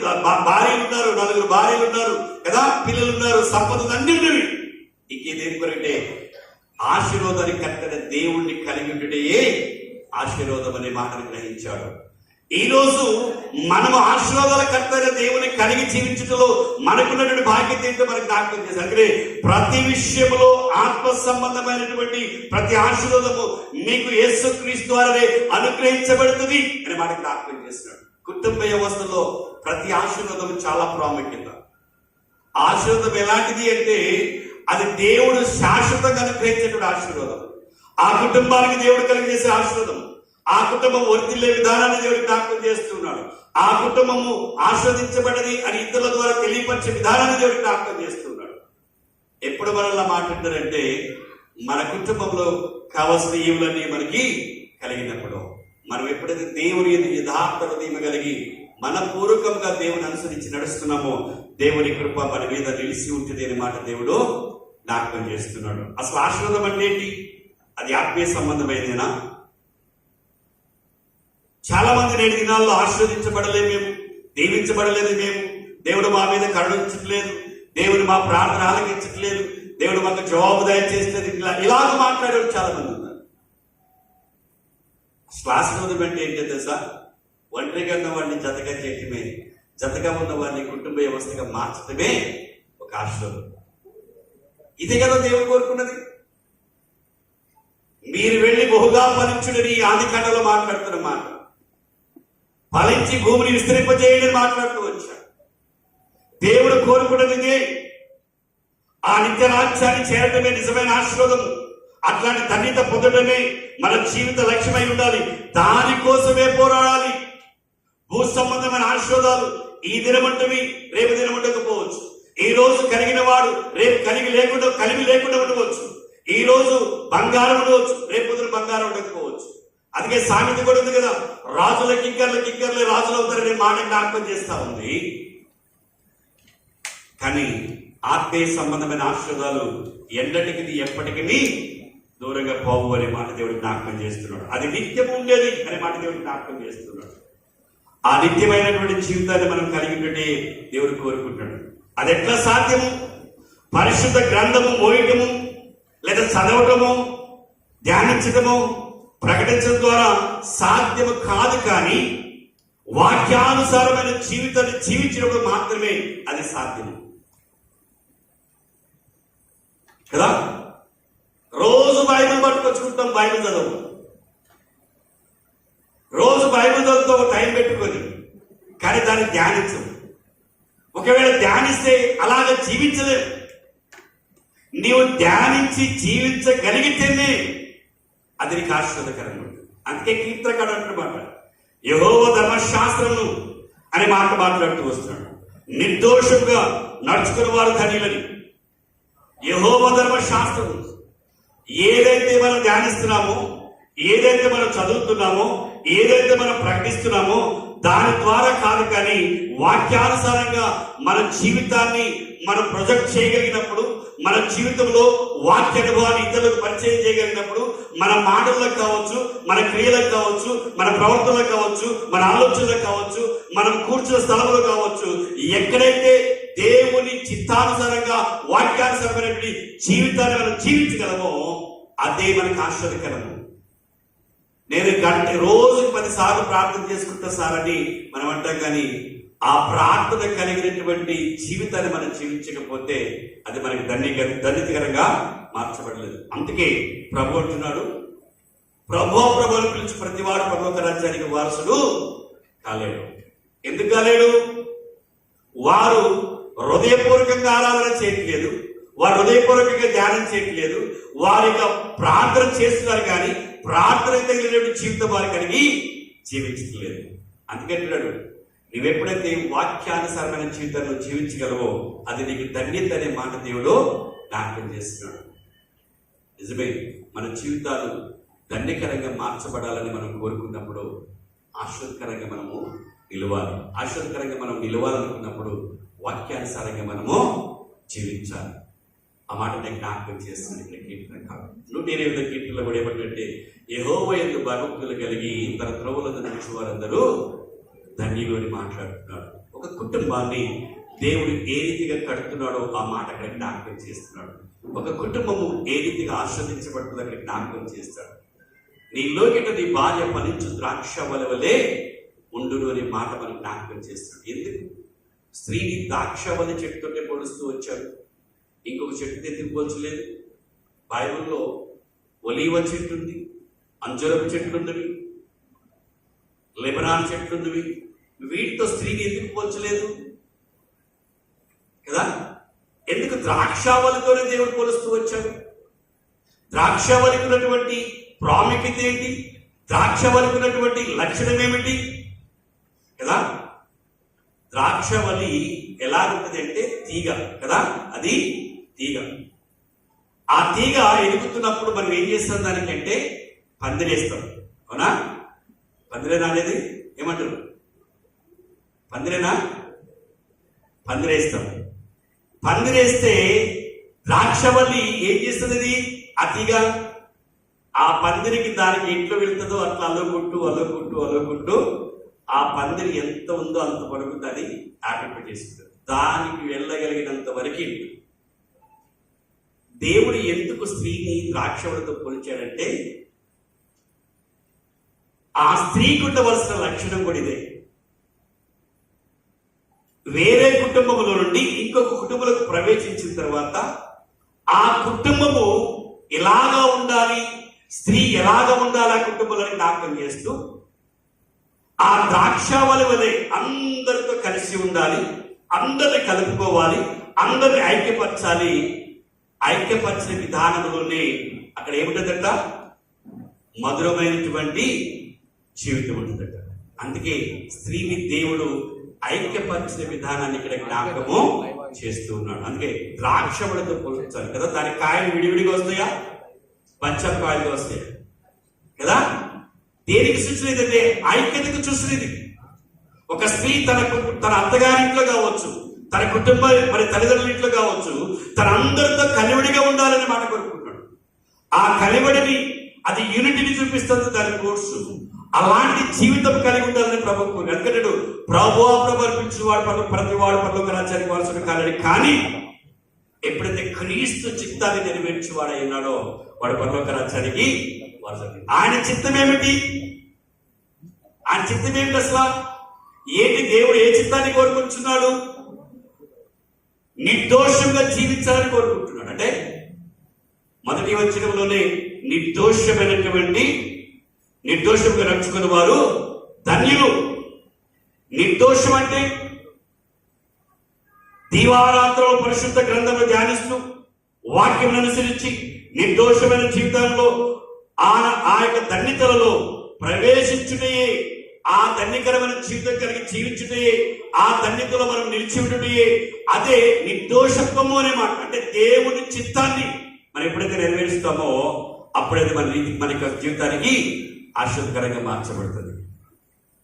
భార్యలు ఉన్నారు, 4 భార్యలు ఉన్నారు కదా, పిల్లలు ఉన్నారు, సంపదలు అన్ని ఉన్నవి. ఇంకేదేం కొరకంటే ఆశీర్వాదానికి కర్తైన దేవుణ్ణి కలిగి ఉండటే ఆశీర్వాదం అనే మాటను గ్రహించాడు. ఈ రోజు మనము ఆశీర్వాదాల కర్తైన దేవుని కలిగి జీవించడంలో మనకున్నటువంటి బాధ్యత ఏంటో మనకు జ్ఞాపకం చేశారు. అంటే ప్రతి విషయంలో ఆత్మ సంబంధమైనటువంటి ప్రతి ఆశీర్వాదము మీకు యేసుక్రీస్తు ద్వారానే అనుగ్రహించబడుతుంది అని మనకు జ్ఞాపకం చేస్తున్నాడు. కుటుంబ వ్యవస్థలో ప్రతి ఆశీర్వాదము చాలా ప్రాముఖ్యత. ఆశీర్వాదం ఎలాంటిది అంటే అది దేవుడు శాశ్వతంగా అనుగ్రహించేటువంటి ఆశీర్వాదం. ఆ కుటుంబానికి దేవుడు కలిగజేసే ఆశీర్వాదం. ఆ కుటుంబం వర్తిల్లే విధానాన్ని దేవుడికి జ్ఞాపకం చేస్తున్నాడు. ఆ కుటుంబము ఆస్వాదించబడది అని ఇతరుల ద్వారా తెలియపరిచే విధానాన్ని దేవుడికి జ్ఞాపకం చేస్తున్నాడు. ఎప్పుడు మనల్ని మాట్లాడారంటే మన కుటుంబంలో కావలసిన ఈవులన్నీ మనకి కలిగినప్పుడు, మనం ఎప్పుడైతే దేవుని యథార్థ హృదయం కలిగి మనపూర్వకంగా దేవుని అనుసరించి నడుస్తున్నామో దేవుని కృప మన మీద నిలిచి ఉంటుంది అనే మాట దేవుడు జ్ఞాపకం చేస్తున్నాడు. అసలు ఆశీర్వాదం అంటే ఏంటి? అది ఆత్మీయ సంబంధమైనదేనా? చాలా మంది నేటి దినాల్లో ఆశీర్వదించబడలేదు, మేము దీవించబడలేదు, మేము దేవుడు మా మీద కరుణించట్లేదు, దేవుడు మా ప్రార్థన ఆలకించట్లేదు, దేవుడు మాకు జవాబు దయచేస్తుంది, ఇలాగ మాట్లాడే చాలా మంది ఉన్నారు. ఆశీర్వాదం అంటే ఏంటో తెలుసా? ఒంటరిగా ఉన్న వాడిని జతగా చేయటమే, జతగా ఉన్న వాడిని కుటుంబ వ్యవస్థగా మార్చడమే ఒక ఆశీర్వాదం. ఇదే కదా దేవుడు కోరుకున్నది. మీరు వెళ్ళి బహుగా ఫలించుడని ఆదికాండలో మాట్లాడుతున్న మాట, ఫలించి భూమిని విస్తరింపజేయండి మాట్లాడుతూ వచ్చాడు. దేవుడు కోరుకున్నది ఆ నిత్య రాజ్యాన్ని చేరటమే నిజమైన ఆశీర్వాదము. అట్లాంటి ధన్యత పొందడమే మన జీవిత లక్ష్యమై ఉండాలి. దానికోసమే పోరాడాలి. భూ సంబంధమైన ఆశీర్వాదాలు ఈ దినమంటవి రేపు దినమంటకపోవచ్చు. ఈ రోజు కలిగిన వాడు రేపు కలిమి లేకుండా ఉండవచ్చు. ఈ రోజు బంగారం ఉండవచ్చు, రేపు పొద్దున బంగారం ఉండకపోవచ్చు. అందుకే సామెత కూడా ఉంది కదా, రాజుల కింకర్లే రాజులు అవుతారనే మాట జ్ఞాపకం చేస్తా ఉంది. కానీ ఆత్మీయ సంబంధమైన ఆశీర్వాదాలు ఎన్నటికి ఎప్పటికీ దూరంగా పోవు అనే మాట దేవుడు జ్ఞాపకం చేస్తున్నాడు. అది నిత్యం ఉండేది అనే మాట దేవుడు జ్ఞాపకం చేస్తున్నాడు. ఆ నిత్యమైనటువంటి జీవితాన్ని మనం కలిగి ఉంటే దేవుడు కోరుకుంటాడు. అది ఎట్లా సాధ్యము? పరిశుద్ధ గ్రంథము మోయటము, లేదా చదవటము, ధ్యానించటము, ప్రకటించడం ద్వారా సాధ్యము కాదు. కానీ వాక్యానుసారమైన జీవితాన్ని జీవించినప్పుడు మాత్రమే అది సాధ్యము కదా. రోజు బైబిల్ పట్టుకొచ్చుకుంటాం, బైబిల్ చదవము. రోజు బైబిల్ చదువుతో ఒక టైం పెట్టుకొని, కానీ దాన్ని ధ్యానించము. ఒకవేళ ధ్యానిస్తే అలాగ జీవించలేము. నీవు ధ్యానించి జీవించగలిగితేనే అది నీకు ఆశీర్వాదకరంగా ఉంటుంది. అందుకే కీర్తనకారుడు అంటున్నమాట, యెహోవా ధర్మశాస్త్రము అనే మాట మాట్లాడుతూ వస్తున్నాడు. నిర్దోషంగా నడుచుకున్న వారు ధన్యులని. యెహోవా ధర్మశాస్త్రం ఏదైతే మనం ధ్యానిస్తున్నామో, ఏదైతే మనం చదువుతున్నామో, ఏదైతే మనం ప్రకటిస్తున్నామో దాని ద్వారా కాదు, కానీ వాక్యానుసారంగా మన జీవితాన్ని మనం ప్రొజెక్ట్ చేయగలిగినప్పుడు, మన జీవితంలో వాక్య అనుభవాన్ని ఇతరులకు పరిచయం చేయగలిగినప్పుడు, మన మాటలకు కావచ్చు, మన క్రియలకు కావచ్చు, మన ప్రవర్తనలకు కావచ్చు, మన ఆలోచనలకు కావచ్చు, మనం కూర్చున్న స్థలంలో కావచ్చు, ఎక్కడైతే దేవుని చిత్తానుసారంగా వాక్యానుసారమైనటువంటి జీవితాన్ని మనం జీవించగలమో అదే మనకి ఆశ్చర్యకరము. నేను రోజుకి 10 సార్లు ప్రార్థన చేసుకుంటా సార్ అని మనం అంటాం, కానీ ఆ ప్రార్థన కలిగినటువంటి జీవితాన్ని మనం జీవించకపోతే అది మనకి ధన్యకరంగా మార్చబడలేదు. అందుకే ప్రభు అంటున్నాడు, ప్రభువుని పిలిచి ప్రతివాడు పరలోక రాజ్యానికి వారసుడు కాలేడు. ఎందుకు కాలేడు? వారు హృదయపూర్వకంగా ఆరాధన చేయట్లేదు, వారు హృదయపూర్వకంగా ధ్యానం చేయట్లేదు, వారి యొక్క ప్రార్థన చేస్తున్నారు, కానీ ప్రార్థన తగిలినటువంటి జీవితం వారు కలిగి జీవించట్లేదు. అందుకంటున్నాడు, నువ్వెప్పుడైతే వాక్యానుసారమైన జీవితాన్ని జీవించగలవో అది నీకు ధన్యత అనే మాట దేవుడు జ్ఞాపకం చేస్తున్నాడు. నిజమే, మన జీవితాలు ధన్యకరంగా మార్చబడాలని మనం కోరుకున్నప్పుడు ఆశ్చర్యకరంగా మనము నిలవాలి. ఆశ్చర్యకరంగా మనం నిలవాలనుకున్నప్పుడు వాక్యానుసారంగా మనము జీవించాలి. ఆ మాట నేను జ్ఞాపకం చేస్తున్నాను. ఇక్కడ కీర్తన కాదు 108వ కీర్తనలో కూడా ఏమంటే, యెహోవా యందు భయభక్తులు కలిగి తన త్రోవలను నడిచే వారందరూ ధన్యులు అని మాట్లాడుతున్నాడు. ఒక కుటుంబాన్ని దేవుడు ఏ రీతిగా కడుతున్నాడో ఆ మాట అక్కడ జ్ఞాపకం చేస్తున్నాడు. ఒక కుటుంబము ఏ రీతిగా ఆస్వాదించబడుతుందో అక్కడ జ్ఞాపకం చేస్తాడు. నీలోకిట నీ భార్య ఫలించు ద్రాక్ష వలె ఉండును అనే మాట మనం జ్ఞాపకం చేస్తాడు. ఎందుకు? స్త్రీని ద్రాక్ష వలె చెట్టుతోటే పొడుస్తూ వచ్చాడు, ఇంకొక చెట్టు ఎందుకు పోల్చలేదు? బైబిల్లో ఒలీవ చెట్టు ఉంది, అంజరపు చెట్లు ఉన్నవి, లెబనాన్ చెట్లు ఉన్నవి, వీటితో స్త్రీని ఎందుకు పోల్చలేదు కదా? ఎందుకు ద్రాక్షావళితోనే దేవుడు పోలుస్తూ వచ్చాడు? ద్రాక్షావళికి ఉన్నటువంటి ప్రాముఖ్యత ఏంటి? ద్రాక్షావళికి ఉన్నటువంటి లక్షణం ఏమిటి కదా? ద్రాక్షవల్లి ఎలా ఉంటుంది అంటే తీగ కదా, అది తీగ. ఆ తీగ ఎదుగుతున్నప్పుడు మనం ఏం చేస్తాం దానికంటే పందిరేస్తాం, అవునా? పందిరేనా అనేది ఏమంటారు? పందిరేనా? పందిరేస్తాం. పందిరేస్తే ద్రాక్షవల్లి ఏం చేస్తుంది? ఆ తీగ ఆ పందిరికి దానికి ఇంట్లో వెళ్తుందో అట్లా అల్లుకుంటూ ఆ పందిరి ఎంత ఉందో అంత వరకు దాన్ని ఆక్యుపై చేసుకుంటుంది. దానికి వెళ్ళగలిగినంత వరకు. దేవుడు ఎందుకు స్త్రీని ద్రాక్షవల్లితో పోల్చాడంటే ఆ స్త్రీకి ఉండవలసిన లక్షణం కూడా ఇదే. వేరే కుటుంబంలో నుండి ఇంకొక కుటుంబంలోకి ప్రవేశించిన తర్వాత ఆ కుటుంబము ఎలాగా ఉండాలి, స్త్రీ ఎలాగా ఉండాలి ఆ కుటుంబంలో జ్ఞాపకం చేస్తూ ఆ ద్రాక్షావళి వలె అందరితో కలిసి ఉండాలి, అందరిని కలుపుకోవాలి, అందరిని ఐక్యపరచాలి. ఐక్యపరిచిన విధానంలోనే అక్కడ ఏముంటుందట? మధురమైనటువంటి జీవితం ఉంటుందట. అందుకే స్త్రీని దేవుడు ఐక్యపరిచిన విధానాన్ని ఇక్కడ జ్ఞాపకము చేస్తూ ఉన్నాడు. అందుకే ద్రాక్షవళితో పోల్చాలి కదా. దాని కాయలు విడివిడిగా వస్తాయా? పంచకాయలుగా వస్తాయి కదా. దేనికి సూచన ఏంటంటే ఐక్యతకు సూచన ఇది. ఒక స్త్రీ తన అత్తగారింట్లో కావచ్చు, తన కుటుంబ తల్లిదండ్రుల ఇంట్లో కావచ్చు, తన అందరితో కలివిడిగా ఉండాలని మాట కోరుకుంటున్నాడు. ఆ కలివిడిని అది యూనిటీని చూపిస్తుంది దాని కోర్సు. అలాంటి జీవితం కలిగి ఉండాలని ప్రభు కోరు. ఎందుకంటే ప్రభు అర్పించిన వాడు ప్రతి వాడు పరలోక రాజ్యానికి వారసుడు కాలేడు. కానీ ఎప్పుడైతే క్రీస్తు చిత్తాన్ని నెరవేర్చి వాడు అయినాడో వాడు పరలోక రాజ్యానికి వారసుడు. ఆయన చిత్తం ఏమిటి? ఆయన చిత్తం ఏమిటి అసలు? ఏంటి? దేవుడు ఏ చిత్తాన్ని కోరుకుంటున్నాడు? నిర్దోషంగా జీవించాలని కోరుకుంటున్నాడు. అంటే మొదటి వచనంలోనే నిర్దోషంగా నడుచుకున్న వారు ధన్యులు. నిర్దోషం అంటే దీవారాత్రులు పరిశుద్ధ గ్రంథంలో ధ్యానిస్తూ వాక్యం అనుసరించి నిర్దోషమైన జీవితంలో ఆ యొక్క ధన్యతలలో ప్రవేశించుటయే, ఆ ధన్యకరమైన జీవితం కలిగి జీవించుటయే, ఆ ధన్యతలో మనం నిలిచి ఉండుటయే, అదే నిర్దోషత్వము అనే మాట. అంటే దేవుని చిత్తాన్ని మనం ఎప్పుడైతే నెరవేరుస్తామో అప్పుడైతే మన యొక్క జీవితానికి ఆశీర్వాదకరంగా మార్చబడుతుంది.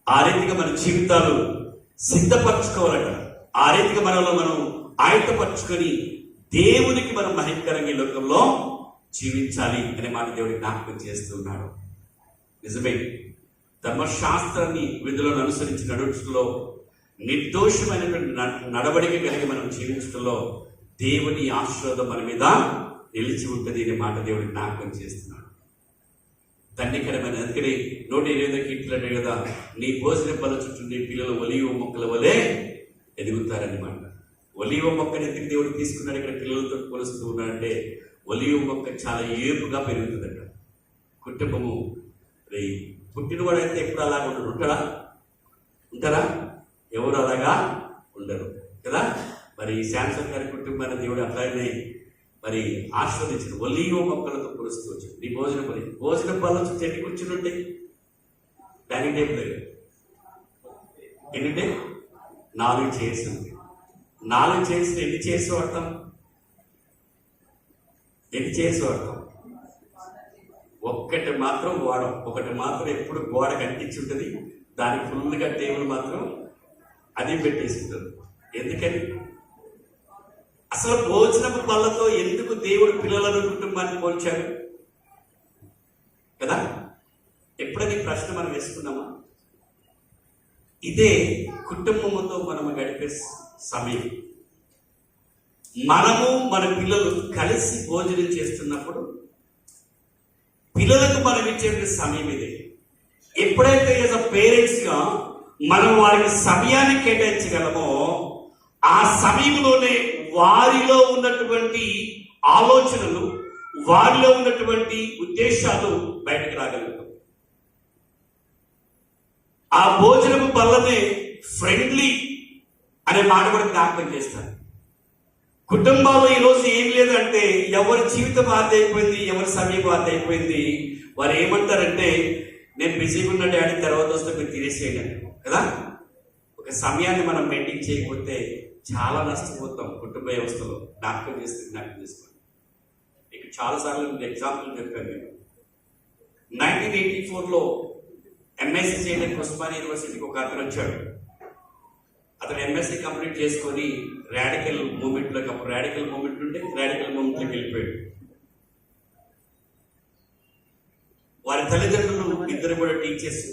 ఆ రీతిగా మన జీవితాలు సిద్ధపరచుకోవాలట. ఆ రీతిగా మనలో మనం ఆయుధపరచుకొని దేవునికి మనం మహిమకరంగా ఈ లోకంలో జీవించాలి అనే మాట దేవుడికి జ్ఞాపకం చేస్తున్నాడు. నిజమే, ధర్మశాస్త్రాన్ని విధులను అనుసరించి నడుచులో నిర్దోషమైనటువంటి నడవడిక కలిగి మనం జీవించడంలో దేవుని ఆశీర్వాదం మన మీద నిలిచి ఉంటుంది అనే మాట దేవుడికి జ్ఞాపకం చేస్తున్నాడు. ధన్యకరమైన, అందుకని 128 కీర్తనలు కదా, నీ భోజన బల చుట్టూ నీ పిల్లలు ఒలీవ మొక్కల వలె ఎదుగుతారన్నమాట. ఒలీవ మొక్కని ఎందుకు దేవుడు తీసుకున్నాడు ఇక్కడ పిల్లలతో పోలుస్తూ ఉన్నాడంటే, ఒలీవ మొక్క చాలా ఏపుగా పెరుగుతుందట. కుటుంబము పుట్టినవాడైతే ఎప్పుడు అలాగా ఉండడు, ఉంటారా? ఎవరు అలాగా ఉండరు కదా. మరి శాంసంగ్ గారి కుటుంబాన్ని దేవుడు అట్లానే మరి ఆశీర్వదించిన ఒలీవ మొక్కలతో కురుస్తూ వచ్చాడు. నీ భోజన పళ్ళు చెట్టు కూర్చుంటే దానికి టేబుల్ ఏంటంటే 4 చైర్స్ ఉంది. 4 చైర్స్ ఎన్ని చైర్స్ వాడతాం? ఒక్కటి మాత్రం వాడం. ఒకటి మాత్రం ఎప్పుడు గోడ కట్టించి ఉంటుంది, దానికి ఫుల్గా టేబుల్ మాత్రం అది పెట్టేసి ఉంటుంది. ఎందుకని? అసలు భోజనపు పళ్ళతో ఎందుకు దేవుడు పిల్లలను కుటుంబాన్ని పోల్చాడు కదా? ఎప్పుడని ప్రశ్న మనం వేసుకున్నామా? ఇదే కుటుంబముతో మనము గడిపే సమయం. మనము మన పిల్లలు కలిసి భోజనం చేస్తున్నప్పుడు పిల్లలకు మనం ఇచ్చే సమయం ఇదే. ఎప్పుడైతే యాజ్ అ పేరెంట్స్ గా మనం వారికి సమయాన్ని కేటాయించగలమో ఆ సమయంలోనే వారిలో ఉన్నటువంటి ఆలోచనలు, వారిలో ఉన్నటువంటి ఉద్దేశాలు బయటకు రాగలుగుతాం. ఆ భోజనపు బల్లనే ఫ్రెండ్లీ అనే మాట కూడా జ్ఞాపకం చేస్తారు. కుటుంబాల్లో ఈరోజు ఏం లేదంటే ఎవరి జీవితం బాధ అయిపోయింది, ఎవరి సమయం బాధ అయిపోయింది. వారు ఏమంటారంటే, నేను బిజీగా ఉన్న డాడీ తర్వాత వస్తే మీరు తినేసేయండి కదా. ఒక సమయాన్ని మనం మెయింటైన్ చేయకపోతే చాలా నష్టపోతాం కుటుంబ వ్యవస్థలో. జ్ఞాపకం చేసుకోండి. మీకు చాలాసార్లు ఎగ్జాంపుల్ చెప్పాను. నేను 1984లో ఎంఎస్సీ చేయడానికి ఉస్మానియా యూనివర్సిటీకి ఒక అతను వచ్చాడు. అతను ఎంఎస్సీ కంప్లీట్ చేసుకొని రాడికల్ మూమెంట్లోకి, అప్పుడు రాడికల్ మూమెంట్ ఉంటే రాడికల్ మూమెంట్లోకి వెళ్ళిపోయాడు. వారి తల్లిదండ్రులు ఇద్దరు కూడా టీచర్స్.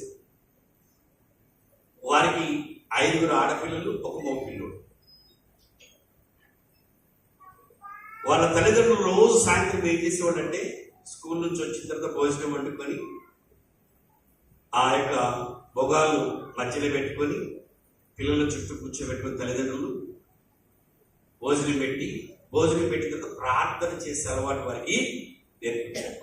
వారికి 5 ఆడపిల్లలు, 1 మగపిల్లుడు. వాళ్ళ తల్లిదండ్రులు రోజు సాయంత్రం ఏం చేసేవాడంటే, స్కూల్ నుంచి వచ్చిన తర్వాత భోజనం వండుకొని ఆ యొక్క బొగాలు మధ్యలో పెట్టుకొని పిల్లల చుట్టూ కూర్చోబెట్టుకుని తల్లిదండ్రులు భోజనం పెట్టిన తర్వాత ప్రార్థన చేసే అలవాటు వారికి నేర్పించారు.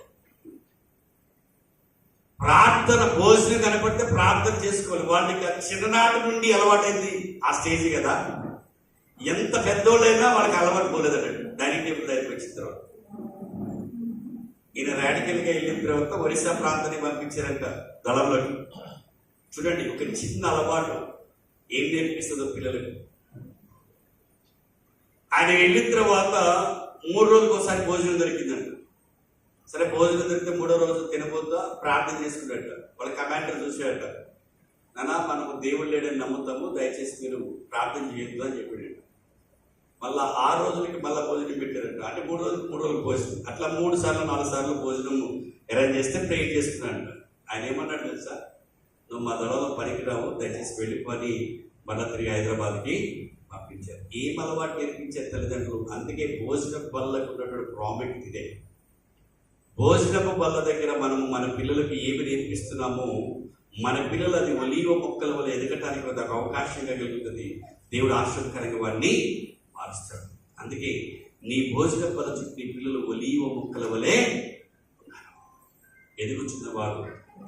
ప్రార్థన, భోజనం కనపడితే ప్రార్థన చేసుకోవాలి. వాళ్ళకి చిన్ననాటి నుండి అలవాటైంది ఆ స్టేజ్ కదా. ఎంత పెద్దోళ్ళైనా వాళ్ళకి అలవాటు పోలేదన్నట్టు. డైనింగ్ టేబుల్ దగ్గరికి వచ్చిన తర్వాత ఈయన రాడికల్గా వెళ్ళిన తర్వాత ఒరిస్సా ప్రాంతానికి పంపించారంట దళంలోకి. చూడండి, ఒక చిన్న అలవాటు ఏం నేర్పిస్తుందో పిల్లలకు. ఆయన వెళ్ళిన తర్వాత 3 రోజులకు ఒకసారి భోజనం దొరికిందంట. సరే, భోజనం దొరికితే 3వ రోజు తినబోద్దా ప్రార్థన చేసుకున్నట్ట. వాళ్ళ కమాండర్ చూసాడట, నానా మనము దేవుడు లేడని నమ్ముతాము, దయచేసి మీరు ప్రార్థన చేయొద్దు అని చెప్పాడు. మళ్ళా 6 రోజులకి మళ్ళీ భోజనం పెట్టారంట. అంటే 3 రోజులు భోజనం. అట్లా 3 సార్లు 4 సార్లు భోజనం అరేంజ్ చేస్తే ప్రేయర్ చేసుకున్నాడంట. ఆయన ఏమన్నాడు తెలుసా, నువ్వు మా దళంలో పనికిరావు, దయచేసి వెళ్ళిపోని మళ్ళా తిరిగి హైదరాబాద్కి పంపించారు. ఏం అలవాటు నేర్పించారు తల్లిదండ్రులు. అందుకే భోజనపు బల్లకు ఉన్నటువంటి ప్రాముఖ్యత ఇదే. భోజనపు బల్ల దగ్గర మనము మన పిల్లలకు ఏమి నేర్పిస్తున్నామో మన పిల్లలు అది ఒలీవ మొక్కల వల్ల ఎదగటానికి ఒక అవకాశంగా కలుగుతుంది. దేవుడు ఆశ్చర్యకరంగా వారిని మారుస్తాడు. అందుకే నీ భోజన బల్ల చుట్టూ నీ పిల్లలు ఒలీవ మొక్కల వలె ఎదుగుచున్న వారు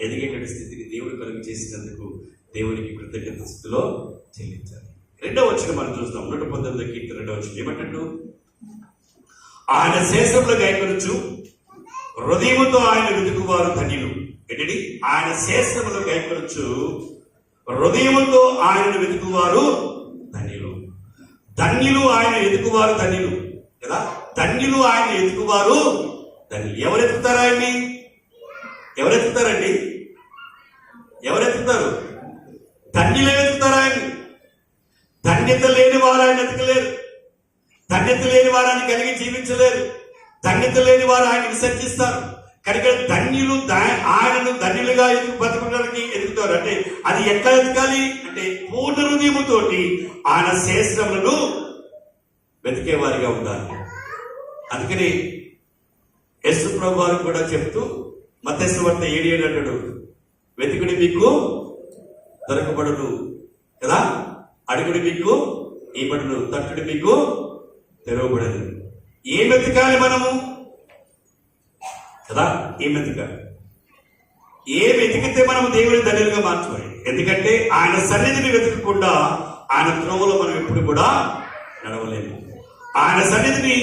ఎదిగేటువంటి స్థితిని దేవుడు కలుగు చేసినందుకు దేవునికి కృతజ్ఞత స్థితిలో చెల్లించాలి. 2వ వచనం మనం చూస్తాం. 119 కీర్తన 2వ వచనం ఏమంటాడు, ఆయన శేషంలో గైకొనొచ్చు హృదయముతో ఆయన వెతుకువారు ధన్యులు. ఏంటండి, ఆయన శేషంలో గైకొనొచ్చు హృదయముతో ఆయనను వెతుకువారు ధన్యులు. ధన్యులు ఆయన ఎదుగువారు ధన్యులు కదా, ధన్యులు ఆయన ఎదుగువారు ధన్యులు. ఎవరు ఎత్తుతారు ఆయన్ని? ఎవరు ఎత్తుతారండి? ఎవరు ఎత్తుతారు? ధన్యులే ఎత్తుతారు ఆయన్ని. ధన్యత లేని వారు ఆయన ఎత్తలేరు. ధన్యత లేని వారు ఆయన కలిగి జీవించలేరు. ధన్యత లేని వారు ఆయన విసర్జిస్తారు. కనుక ధన్యులు ఆయనను ధన్యులుగా బతకడానికి ఎదుగుతారు. అంటే అది ఎట్లా ఎదగాలి అంటే పూర్ణ హృదయముతోటి ఆయన శాస్త్రములను వెతికేవారిగా ఉండాలి. అందుకని యేసు ప్రభు వారు కూడా చెప్తూ మత్తయి సువార్త 7:7 అంటాడు, వెతికుడి మీకు దొరకబడును కదా, అడుగుడి మీకు ఇవ్వబడును, తట్టుడి మీకు తెరవబడను. ఏం వెతకాలి మనము కదా, ఏం వెతకాలి? ఏం వెతికితే మనము దేవుని ధన్యులుగా మార్చుకోవాలి. ఎందుకంటే ఆయన సన్నిధిని వెతకకుండా ఆయన త్రోవలో మనం ఎప్పుడు కూడా నడవలేము. ఆయన సన్నిధిని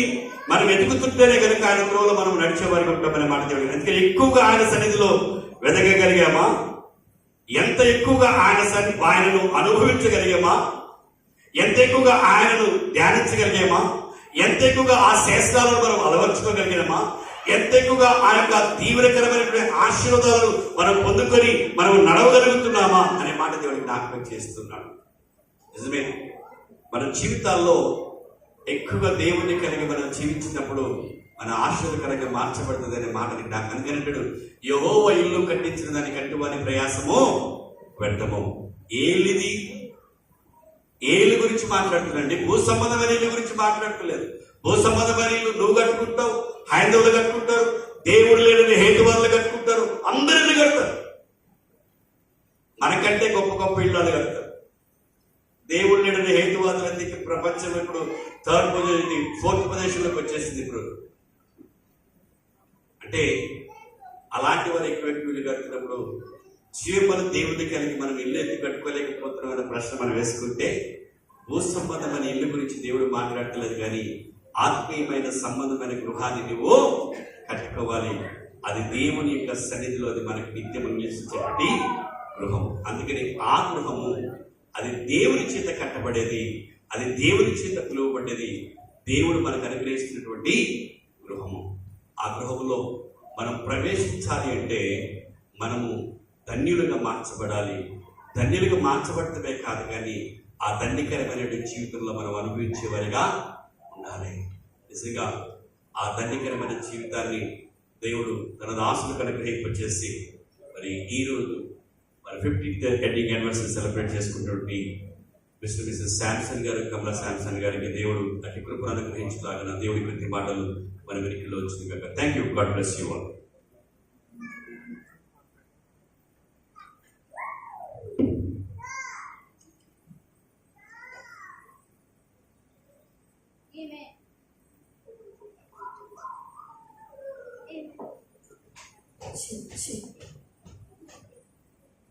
మనం వెతుకుతుంటేనే కనుక ఆయన త్రోవలో మనం నడిచేవారికి ఉంటామనే మాట దేవుడు. అందుకని ఎక్కువగా ఆయన సన్నిధిలో వెతకగలిగామా? ఎంత ఎక్కువగా ఆయనను అనుభవించగలిగామా? ఎంత ఎక్కువగా ఆయనను ధ్యానించగలిగామా? ఎంత ఎక్కువగా ఆ శాస్త్రాలను మనం అలవర్చుకోగలిగామా? ఎంత ఎక్కువగా ఆ యొక్క తీవ్రకరమైనటువంటి ఆశీర్వాదాలను మనం పొందుకొని మనం నడవగలుగుతున్నామా అనే మాట దేవుడికి జ్ఞాపకం చేస్తున్నాడు. నిజమే, మన జీవితాల్లో ఎక్కువగా దేవుణ్ణి కలిగి మనం జీవించినప్పుడు మన ఆశీర్వాదకరంగా మార్చబడుతుంది అనే మాటని నాకు అనుకరించాడు. యెహోవా ఇల్లు కట్టించిన దాని కట్టువాని ప్రయాసము వ్యర్థము. ఏలిది ఏళ్ళు గురించి మాట్లాడుతున్నాండి, భూ సంబంధమైన ఇల్లు గురించి మాట్లాడట్లేదు. భూ సంబంధమైన ఇల్లు నువ్వు కట్టుకుంటావు, హైందవులు కట్టుకుంటారు, దేవుడు లేడని హేతువాదులు కట్టుకుంటారు, అందరూ ఇల్లు కడతారు. మనకంటే గొప్ప గొప్ప ఇళ్ళు వాళ్ళు కడతారు. దేవుడు లేడని హేతువాదులు అంటే ప్రపంచం ఇప్పుడు 4th పొజిషన్లోకి వచ్చేసింది ఇప్పుడు. అంటే అలాంటి వారు ఎక్కువ ఇల్లు కడుతున్నప్పుడు జీవన దేవుడి కలిగి మనం ఇల్లు ఎందుకు కట్టుకోలేకపోతున్నాం అనే ప్రశ్న మనం వేసుకుంటే, భూ సంబంధమైన ఇల్లు గురించి దేవుడు మాట్లాడట్లేదు, కానీ ఆత్మీయమైన సంబంధమైన గృహాన్ని నువ్వు కట్టుకోవాలి. అది దేవుని యొక్క సన్నిధిలో అది మనకి నిత్యం నివసించేటువంటి గృహం. అందుకని ఆ గృహము అది దేవుని చేత కట్టబడేది, అది దేవుని చేత పిలువబడేది, దేవుడు మనకు అనుగ్రహిస్తున్నటువంటి గృహము. ఆ గృహంలో మనం ప్రవేశించాలి అంటే మనము ధన్యులుగా మార్చబడాలి. ధన్యులుగా మార్చబడటమే కాదు, కానీ ఆ ధన్యకరమైన జీవితంలో మనం అనుభవించేవారిగా ఉండాలి. నిజంగా ఆ ధన్యకరమైన జీవితాన్ని దేవుడు తన దాసులకు అనుగ్రహింపచేసి మరి ఈరోజు మరి 50th వెడ్డింగ్ యానివర్సరీ సెలబ్రేట్ చేసుకున్నటువంటి మిస్టర్ మిసెస్ శాంసన్ గారు, కమలా శాంసన్ గారికి దేవుడు అతి కృపను అనుగ్రహించలాగిన దేవుడి ప్రతి మాటలు మన వెనుకల్లో వచ్చింది కనుక thank you. God bless you all.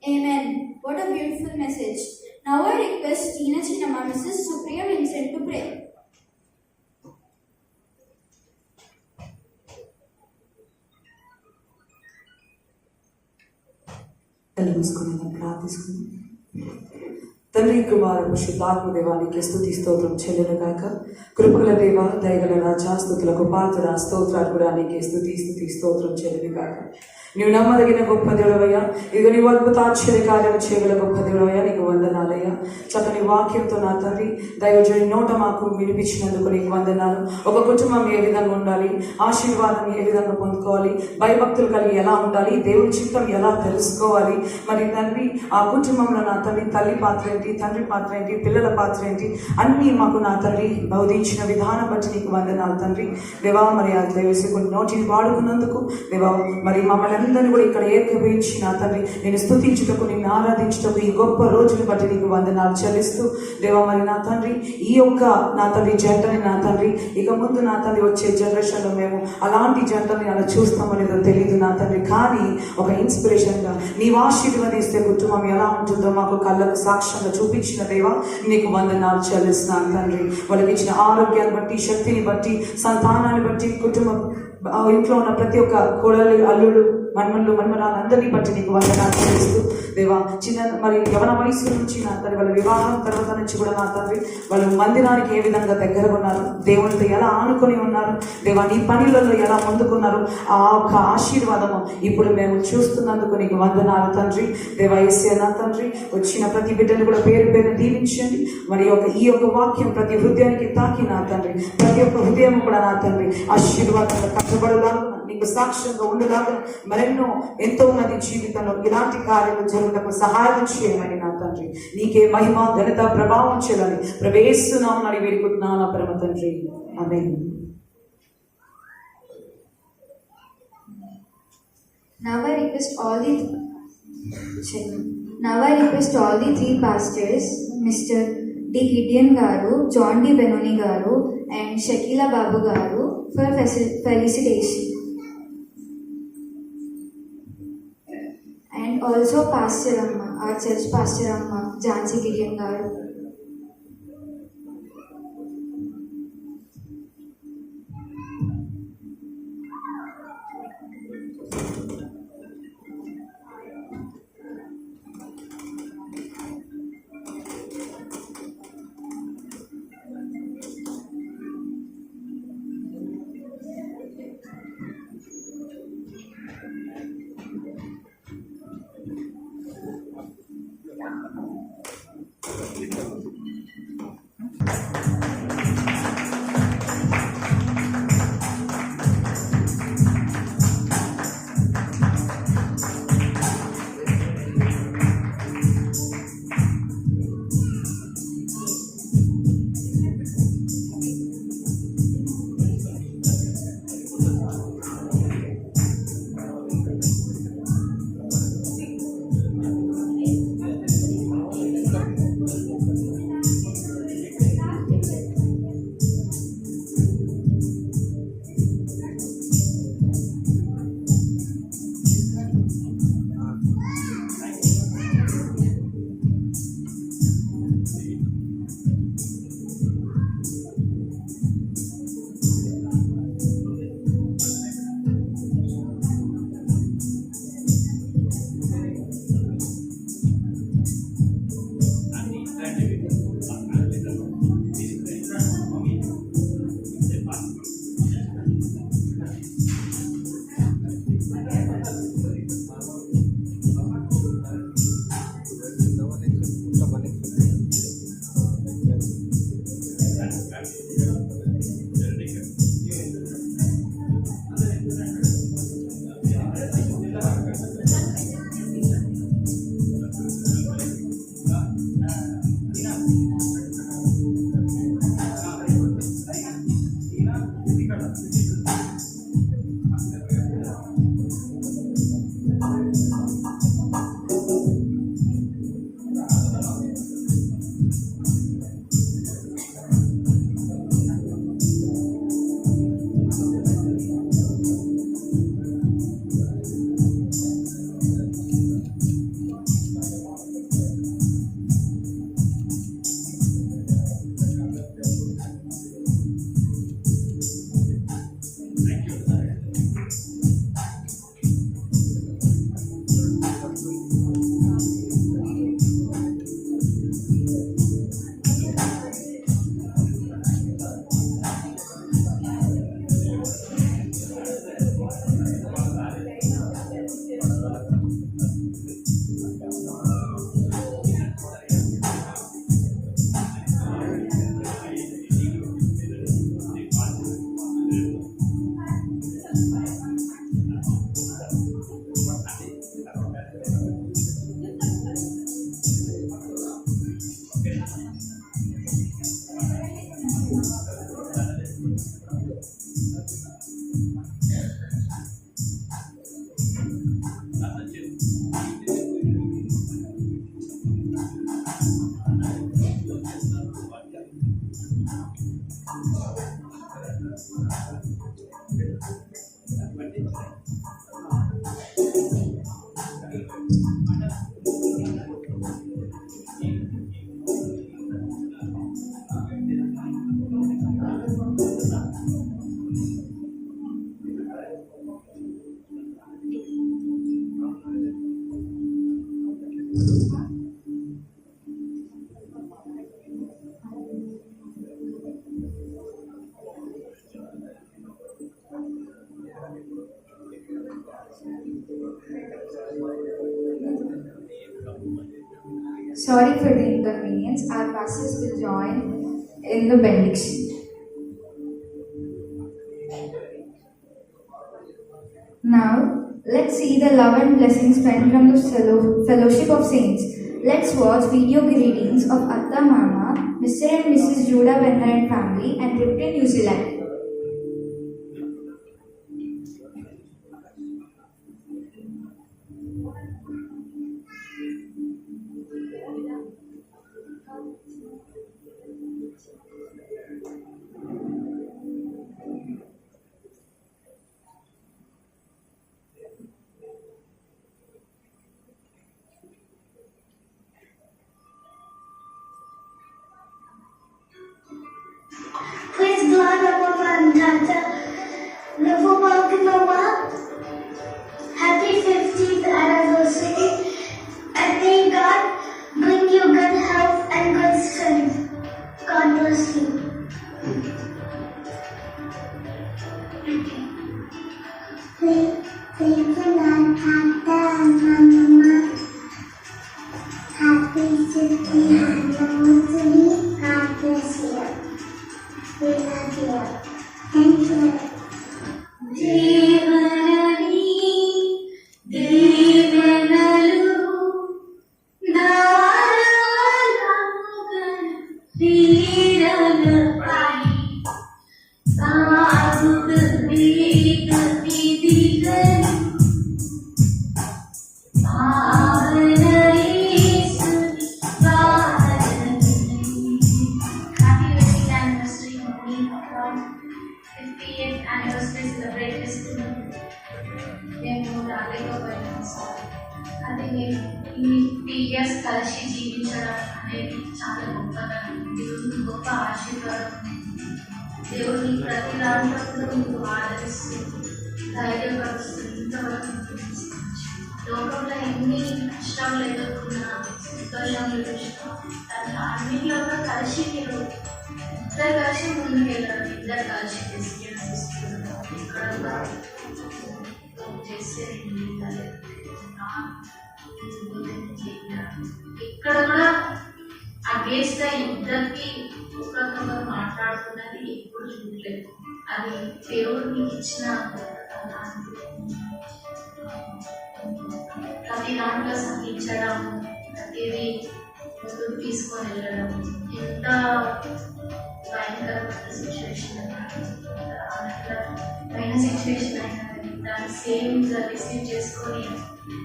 Amen. What a beautiful message. Now I request Tina Chinamma, Mrs. Supriya Vincent to pray. ప్రార్థిస్తున్నాం. తండ్రి, కుమార పరిశుద్ధాత్మ దేవానికి స్తుతి స్తోత్రం చెల్లును గాక. కృపగల దేవ, దయగల రాజా, స్తుతులకు పాత్ర, స్తోత్రాలు కూడా నీకే స్తుతి స్తోత్రం చెల్లును గాక. నీవు నమ్మదగిన గొప్ప దేవుడవయ్యా, ఇదిగో నీవు అద్భుత ఆశ్చర్య కార్యం చేయగల గొప్ప దేవుడవయ్యా, నీకు వందనాలయ్యా. చక్కని వాక్యంతో నా తండ్రి దైవజుడి నోట మాకు వినిపించినందుకు నీకు వందనాలు. ఒక కుటుంబం ఏ విధంగా ఉండాలి, ఆశీర్వాదం ఏ విధంగా పొందుకోవాలి, భయభక్తులు కలిగి ఎలా ఉండాలి, దేవుడి చిత్తం ఎలా తెలుసుకోవాలి, మరి తండ్రి ఆ కుటుంబంలో నా తండ్రి తల్లి పాత్ర ఏంటి, తండ్రి పాత్ర ఏంటి, పిల్లల పాత్ర ఏంటి, అన్నీ మాకు నా తండ్రి బోధించిన విధానం బట్టి నీకు వందనాలు తండ్రి. దేవా, మరి ఆ దేవసేకుడి నోటిని వాడుకున్నందుకు దేవా, మరి మమ్మల్ని అందరినీ కూడా ఇక్కడ ఏకీభవించి నా తండ్రి నేను స్తుతించుటకు, నిన్ను ఆరాధించుటకు ఈ గొప్ప రోజుని బట్టి నీకు వందనాలు చెల్లిస్తూ దేవా, మరి నా తండ్రి ఈ యొక్క నా తండ్రి జంటని నా తండ్రి ఇక ముందు నా తండ్రి వచ్చే జనరేషన్లో మేము అలాంటి జంటని అలా చూస్తామో లేదో తెలియదు నా తండ్రి, కానీ ఒక ఇన్స్పిరేషన్గా నీవు ఆశీర్వదిస్తే కుటుంబం ఎలా ఉంటుందో మాకు కళ్ళకు సాక్ష్యంగా చూపించిన దేవా నీకు వందనాలు చెల్లిస్తున్నాను తండ్రి. వాళ్ళకి ఇచ్చిన ఆరోగ్యాన్ని బట్టి, శక్తిని బట్టి, సంతానాన్ని బట్టి, కుటుంబం ఇంట్లో ఉన్న ప్రతి ఒక్క కోడలు, అల్లుడు, మన్మన్లు, మన్మరాలందరినీ బట్టి నీకు వందనాలు చెల్లిస్తూ దేవా, చిన్న మరి యవన వయసు నుంచి నా తండ్రి వాళ్ళ వివాహం తర్వాత నుంచి కూడా నా తండ్రి వాళ్ళు మందిరానికి ఏ విధంగా దగ్గర ఉన్నారు, దేవునితో ఎలా ఆనుకొని ఉన్నారు దేవా, నీ పనులలో ఎలా ముందుకున్నారు, ఆ ఒక్క ఆశీర్వాదము ఇప్పుడు మేము చూస్తున్నందుకు నీకు వందనాలు తండ్రి. దేవా యేసయ్య నా తండ్రి, వచ్చిన ప్రతి బిడ్డను కూడా పేరు పేరు దీవించండి. మరి ఈ యొక్క వాక్యం ప్రతి హృదయానికి తాకి నా తండ్రి, ప్రతి ఒక్క హృదయం కూడా నా తండ్రి ఆశీర్వాదంగా కట్టబడలాగా, నీకు సాక్ష్యంగా ఉండలాగా, మరెన్నో ఎంతో మంది జీవితంలో ఇలాంటి కార్యాలు జరుగుటకు సహాయం చేయమని నా తండ్రి, నీకే మహిమ ఘనత ప్రభావం చేయాలని ప్రవేశిస్తున్నాం అని వేడుకుంటున్నాను పరమ తండ్రి. ఆమేన్. Now I request all the three pastors, Mr. D. Gideon Garu, John D. Benoni Garu, and Shakila Babu Garu for felicitation. And also Pastor Amma, our church Pastor Amma, Jansi Gideon Garu. Sorry for the inconvenience. Our pastors will join in the benediction. Now, let's see the love and blessings spent from the Fellowship of Saints. Let's watch video greetings of Atta Mama, Mr. and Mrs. Judah Wenner and family, and Ripton, New Zealand. Praise God above and Never welcome Mama. Happy 50th anniversary. And may God bring you good health and good strength. God bless you. Praise the Lord, Tata and Mama. Happy 50th anniversary. God bless you. We love you. Thank you. Devanani, Devanalu, Narayan, Veeranapai, Sadhu Vekati Digan, Happy wedding anniversary, Mommy. 58th anniversary celebrate చేస్తున్నాం. మేము రాలేకపోయినాం sir. అది ఈ 3 years కలిసి జీవించడం అనేది చాలా గొప్పతనం. దేవుని గొప్ప ఆశీర్వాదం. దేవుని ప్రతి దాంట్లో కూడా మీకు ఆదరిస్తూ ధైర్యపరుస్తూ ఇంతవరకు లోకంలో ఎన్ని కష్టాలు ఎదుర్కొన్నా సంతోషాలు చూసినా దాని అన్నింటిలో కూడా కలిసి మీరు ఇద్దరు కలిసి ముందుకు వెళ్ళారు. ఇద్దరు కలిసి తీసుకెళ్ళిస్తున్నారు. ఇక్కడ కూడా చేసే ఇక్కడ కూడా అగేన్స్ట్ ఇద్దరికి ఒకరికొకరు మాట్లాడుతున్నది ఎప్పుడు చూడలేదు. అది దేవుడు మీకు ఇచ్చిన ప్రతి దాంట్లో సహించడం, ప్రతిదీ ముందుకు తీసుకొని వెళ్ళడం ఎంత భయంకరమైన సిచ్యువేషన్ అయిన సిచ్యువేషన్ అయినా దాన్ని సేమ్గా రిసీవ్ చేసుకొని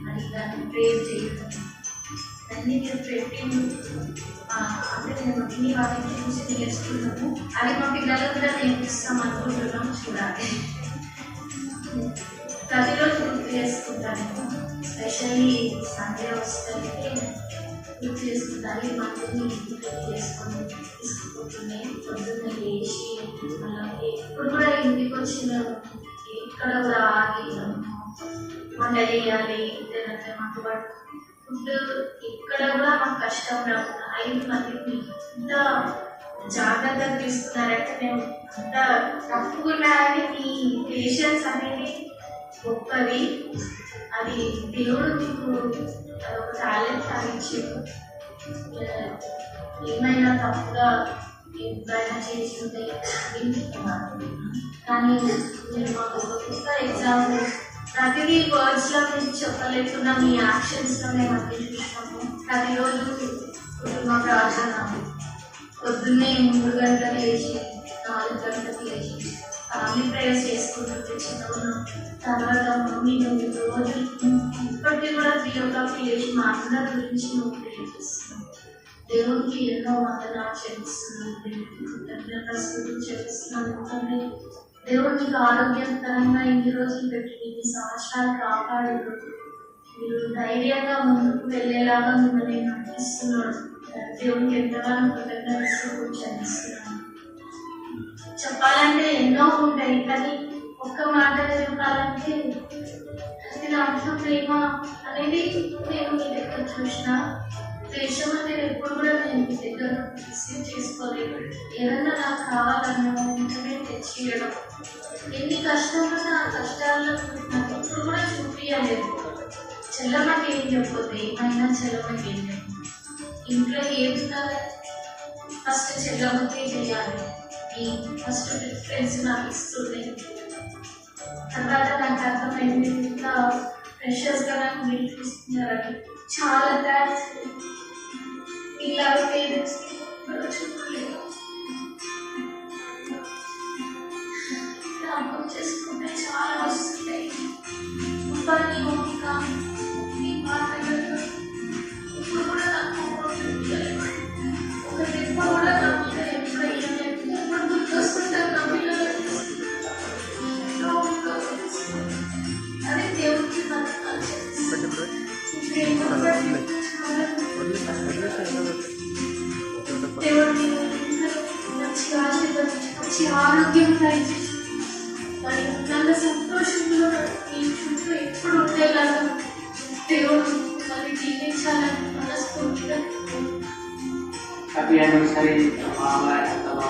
అది దాన్ని ప్రేర్ చేయడం అన్నీ మీరు పెట్టి అంటే మేము ఇన్ని వాటిని చూసి నేర్చుకున్నాము. అది మా పిల్లలకు కూడా నేర్పిస్తాం అనుకుంటున్నాం. చూడాలి. ప్రతిరోజు గుర్తు చేసుకుంటాను. స్పెషల్లీ సండే వస్తే గుర్తు చేసుకుంటాను. ఈ మందుని గుర్తు చేసుకొని తీసుకుపోతున్నాయి. పొద్దున్న లేచి మళ్ళీ ఎప్పుడు కూడా ఇంటికి వచ్చిన ఇక్కడ కూడా ఆగి వంట చేయాలి. లేదంటే మాకు ఫుడ్ ఇక్కడ కూడా మాకు కష్టం రాకుండా 5 మందికి ఇంత జాగ్రత్తగా తీసుకున్నారంటే మేము అంత తప్పుకున్నా కానీ మీ పేషెన్స్ అనేది గొప్పది. అది దేవుడు మీకు ఒక టాలెంట్ సాధించారు. ఏమైనా తప్పుగా ఎప్పుడైనా చేసి ఉంటే కానీ మీరు మాకు ఒక గొప్ప ఎగ్జాంపుల్. ప్రతిదీ వర్డ్స్లో మీరు చెప్పలేకున్నా మీ యాక్షన్స్లో మేము అన్ని చూసినాము. ప్రతిరోజు కుటుంబ ప్రార్థన పొద్దున్నే 3 గంటలకు లేచి 4 గంటలకు లేచి ఫ్యామిలీ ప్రేయర్స్ చేసుకుంటూ తెచ్చుకున్నాం. తర్వాత మమ్మీ నువ్వు రోజు ఇప్పటికీ కూడా 3 o'clock లేచి మా అందరి గురించి నువ్వు ప్రేయర్ చేస్తున్నావు. దేవునికి ఎన్నో వందనాలు చెల్లిస్తున్నాను. కృతజ్ఞతలు చెల్లిస్తున్నాను. ఎందుకంటే దేవుడు మీకు ఆరోగ్యకరంగా ఇన్ని రోజులు పెట్టి ఇన్ని సంవత్సరాలు కాపాడు. మీరు ధైర్యంగా ముందుకు వెళ్ళేలాగా మిమ్మల్ని నడిపిస్తున్నాడు. దేవునికి ఎంతగానో కృతజ్ఞతలు చెల్లిస్తున్నాను. చెప్పాలంటే ఎన్నో ఉంటాయి కానీ ఒక్క మాటలో చెప్పాలంటే ప్రతి దాంట్లో ప్రేమ అనేది నేను మీ దగ్గర చూసిన ద్వేషం అనేది ఎప్పుడు కూడా నేను మీ దగ్గర రిసీవ్ చేసుకోలేదు. ఏదన్నా నాకు కావాలన్నా వెంటనే తెచ్చియడం. ఎన్ని కష్టాలున్నా ఆ కష్టాల్లో నాకు ఎప్పుడు కూడా చూపి చెల్లమ్మకి ఏం చెప్పొద్దు, ఏమైనా చెల్లమ్మకి ఏం చెప్పు. ఇంట్లో ఏం కాదు, ఫస్ట్ చెల్లమ్మకే చేయాలి. ఈ ఫస్ట్ ప్రిఫరెన్స్ నాకు ఇస్తుంది. తర్వాత నాకు అర్థమైంది ఇట్లా ఫ్రెషర్స్గా నాకు నేర్పిస్తున్నారని. చాలా థ్యాంక్స్. మీలాగా పేరెంట్స్కి చెప్పలేదు. అర్థం చేసుకుంటే చాలా వస్తున్నాయి. నీ ఓపిక, నీ మాటలు ఇప్పుడు కూడా నాకు ఒక దెబ్బ కూడా నా మీద ఎప్పుడు వేయలేదు. ఎప్పుడు గుర్తొస్తుంటారు నా పిల్లలు. అదే దేవుడికి దేవుడిని మంచిగా ఆశీర్వదించి మంచి ఆరోగ్యం దయచేసి మరి நல்ல సంతోషంలో ఈ చుట్టూ ఎప్పుడు ఉండేలాగా దేవుడు మరి జీవించాలని మనస్ఫూర్తిగా. హ్యాపీ యానివర్సరీ మామ అత్తమ్మ.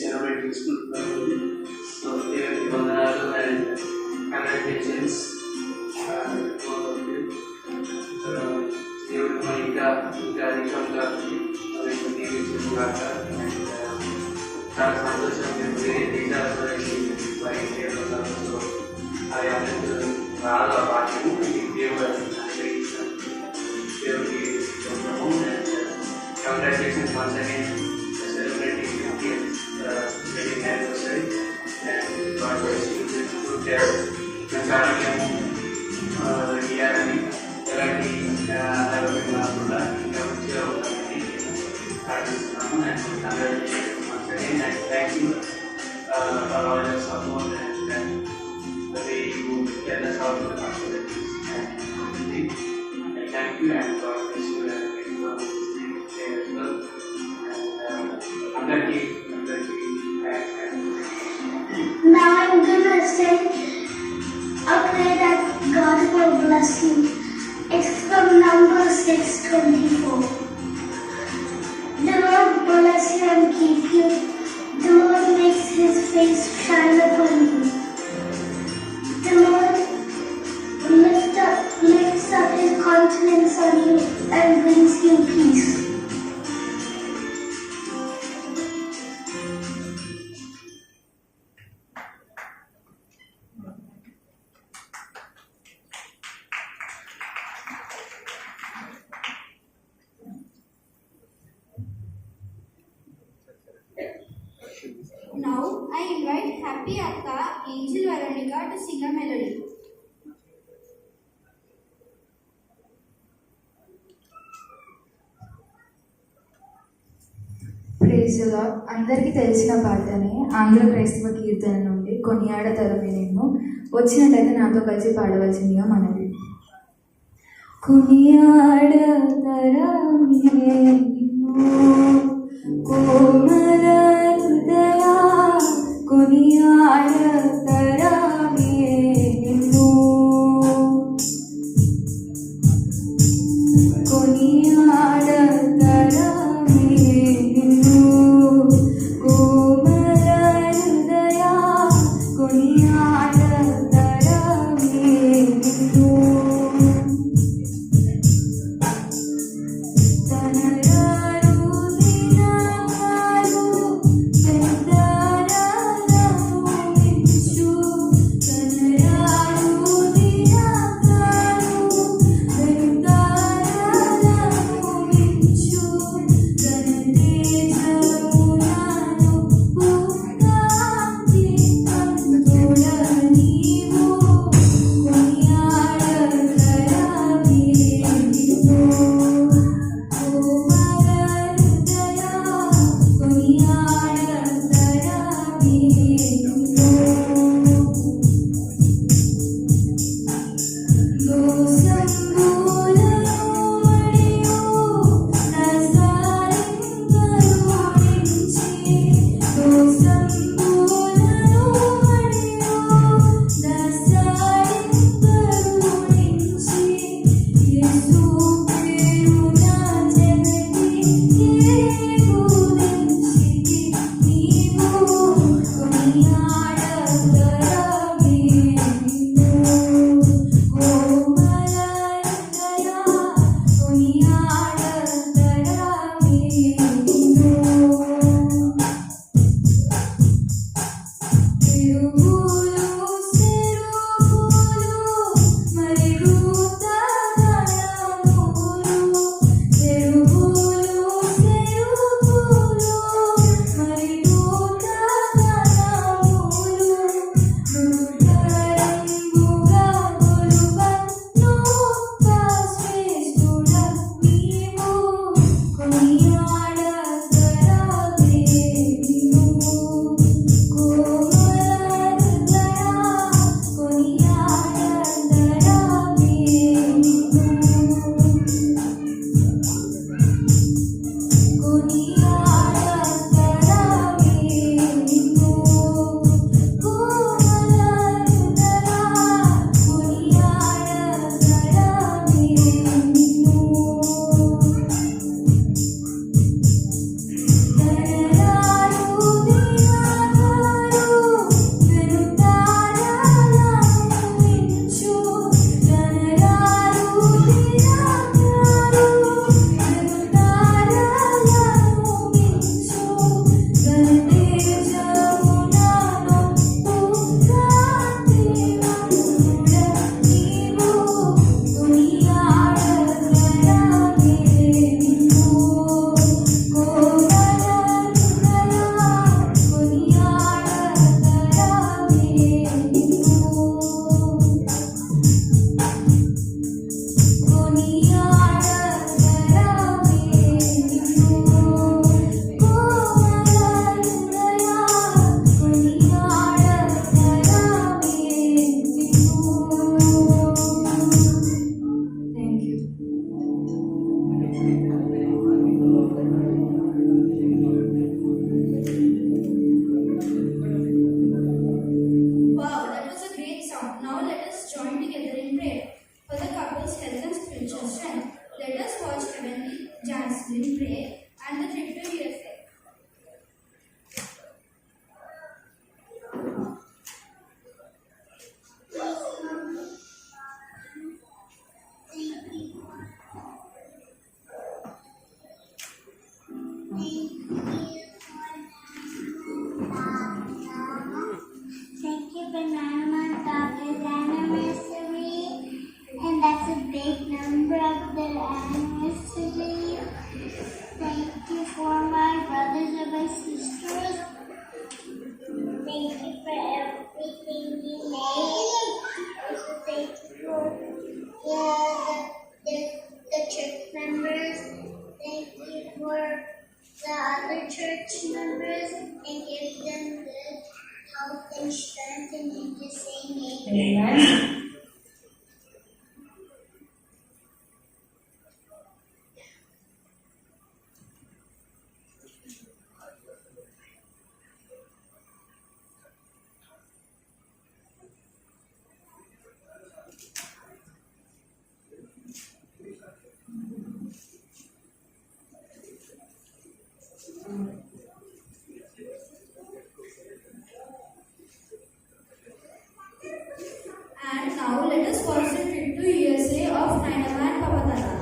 సెలబ్రేట్ చేసుకుంటున్నారు. సో దేవుడికి వందనాలు అండ్ కంగ్రాచులేషన్స్. దేవుడు మనం ఇంకా అధికంగా దీవించుగాక. చాలా సంతోషం. రాదు ఆ వాక్యము దేవుడు అనుగ్రహించాం. దేవుడికి congratulations once again celebrating 50th wedding anniversary and God bless you. Good health, మంచి ఆరోగ్యము ఇవ్వాలని, ఎలాంటి ఆరోగ్యంగా కూడా ఇంకా మంచిగా ఉండాలని ప్రార్థిస్తున్నాము. And congratulations once again and thank you for all your support and the way you tell us how to responsibilities and everything. And thank you and God bless you and everyone who is there as well. Now I'm going to say a prayer that God will bless you. It's from Numbers 6:24. The Lord bless you and keep you. The Lord makes his face shine upon you. The Lord lifts up his countenance on you and brings you peace. Now I invite Happy Akka, Angel Veronica to sing a melody. Praise the Lord. అందరికీ తెలిసిన పాటనే ఆంగ్ల క్రైస్తవ కీర్తన నుండి కొనియాడతరమే నేను. వచ్చినట్లయితే నాతో కలిసి పాడవలసిందిగా మనవి. కొనియాడతరమే కోమల హృదయా, కొనియాడతరమే నిన్ను, కొనియాడతరమే నిన్ను, కోమల హృదయా, కొనియాడతరమే నిన్ను. తనరారు my sisters. Thank you for everything you made. Also thank you for the church members. Thank you for the other church members and give them good health and strength in Jesus' name. Amen. And now let us concentrate to USA of Nainama and Papatara.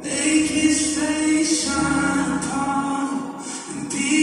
Make his face shine upon and be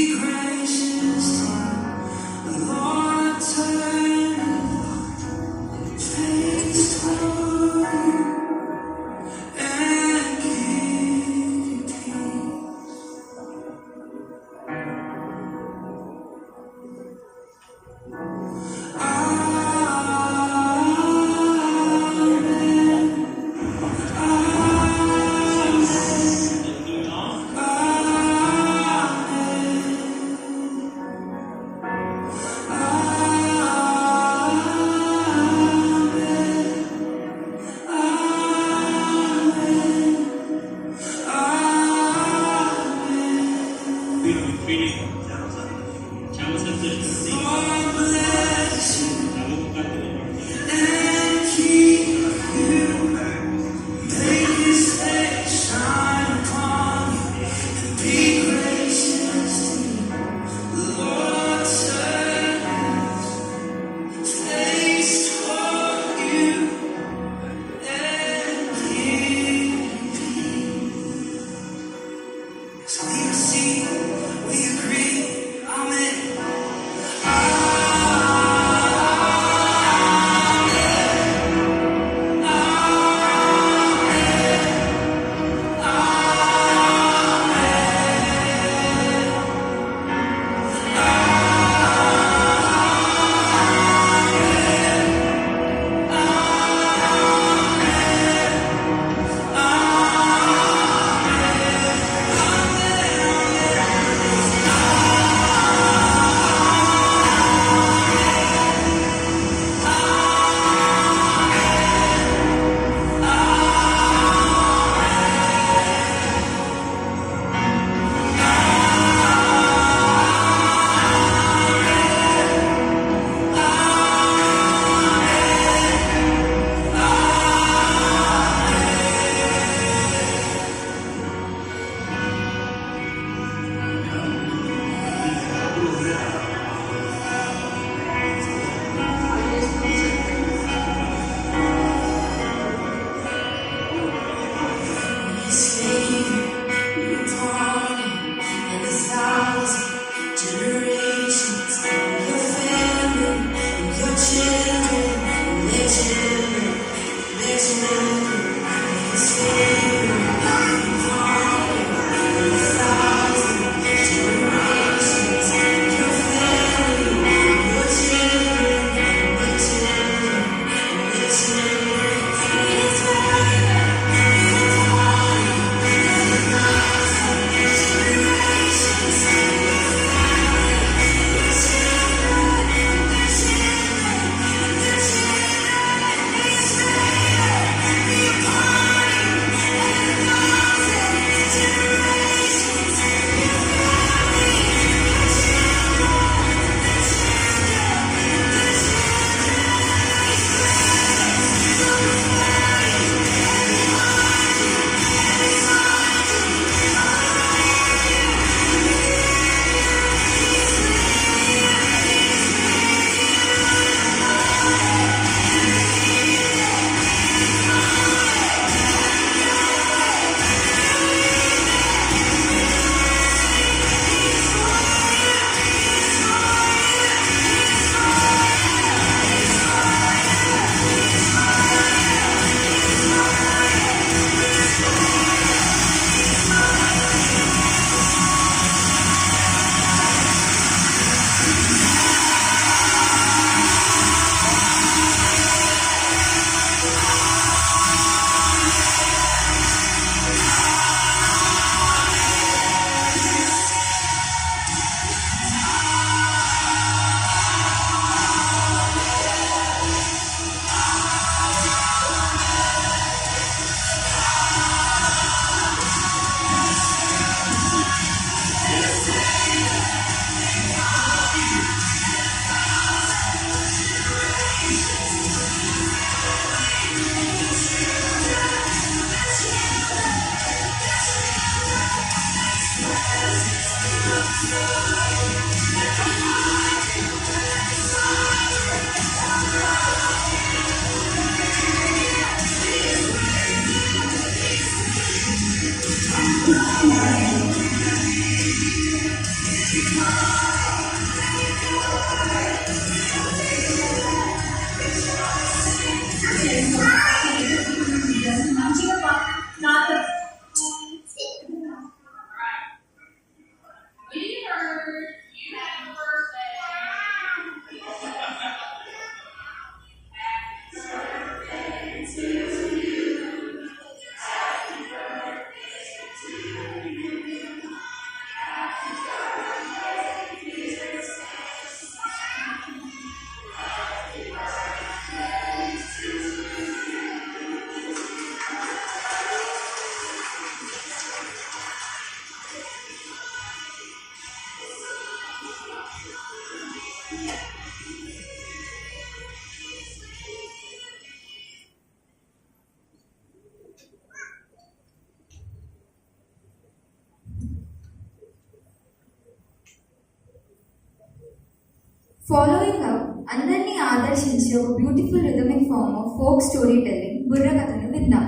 Following up, అందరినీ ఆదర్శించే ఒక beautiful rhythmic form of folk story telling బుర్రకథను విందాం.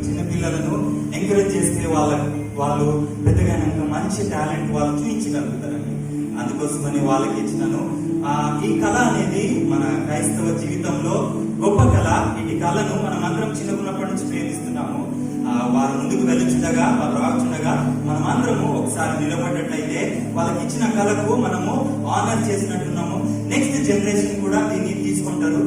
చిన్న పిల్లలను encourage చేస్తే వాళ్ళు పెద్దగా మంచి టాలెంట్ వాళ్ళు చూపించగలుగుతారండి. అందుకోసమని వాళ్ళకి ఇచ్చినాను. ఈ కళ అనేది మన క్రైస్తవ జీవితంలో గొప్ప కళ. ఈ కళను మనం అందరం చిన్నకున్నప్పటి నుంచి ప్రేమిస్తున్నాము. వారు ముందుకు వెళ్ళుచుండగా, వారు రాచుండగా మనం అందరము ఒకసారి నిలబడ్డట్లయితే వాళ్ళకి ఇచ్చిన కళకు మనము ఆనర్ చేసినట్టున్నాము. నెక్స్ట్ జనరేషన్ కూడా దీన్ని తీసుకుంటారు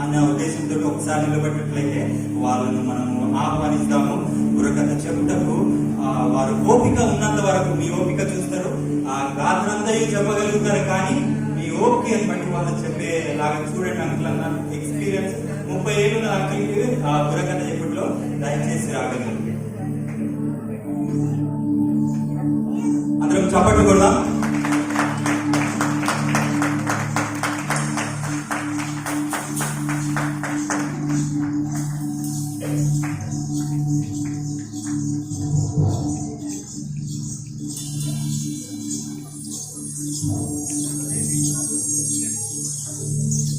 అన్న ఉద్దేశంతో ఒకసారి నిలబడ్డట్లయితే వాళ్ళను మనము ఆహ్వానిస్తాము. బుర్రకథ చెప్పుటకు వారు ఓపిక ఉన్నంత వరకు మీ ఓపిక చూస్తారు. గాత్రందరూ చెప్పగలుగుతారు, కానీ మీ ఓపికని బట్టి వాళ్ళు చెప్పేలాగా చూడండి. అంకుల్ అన్న ఎక్స్పీరియన్స్ 30 ఏళ్ళు నా అంకుల్కి బుర్రకథ చెప్పుట్లో దయచేసి రాగలరు. అందరం చప్పట్లు కొడదాం.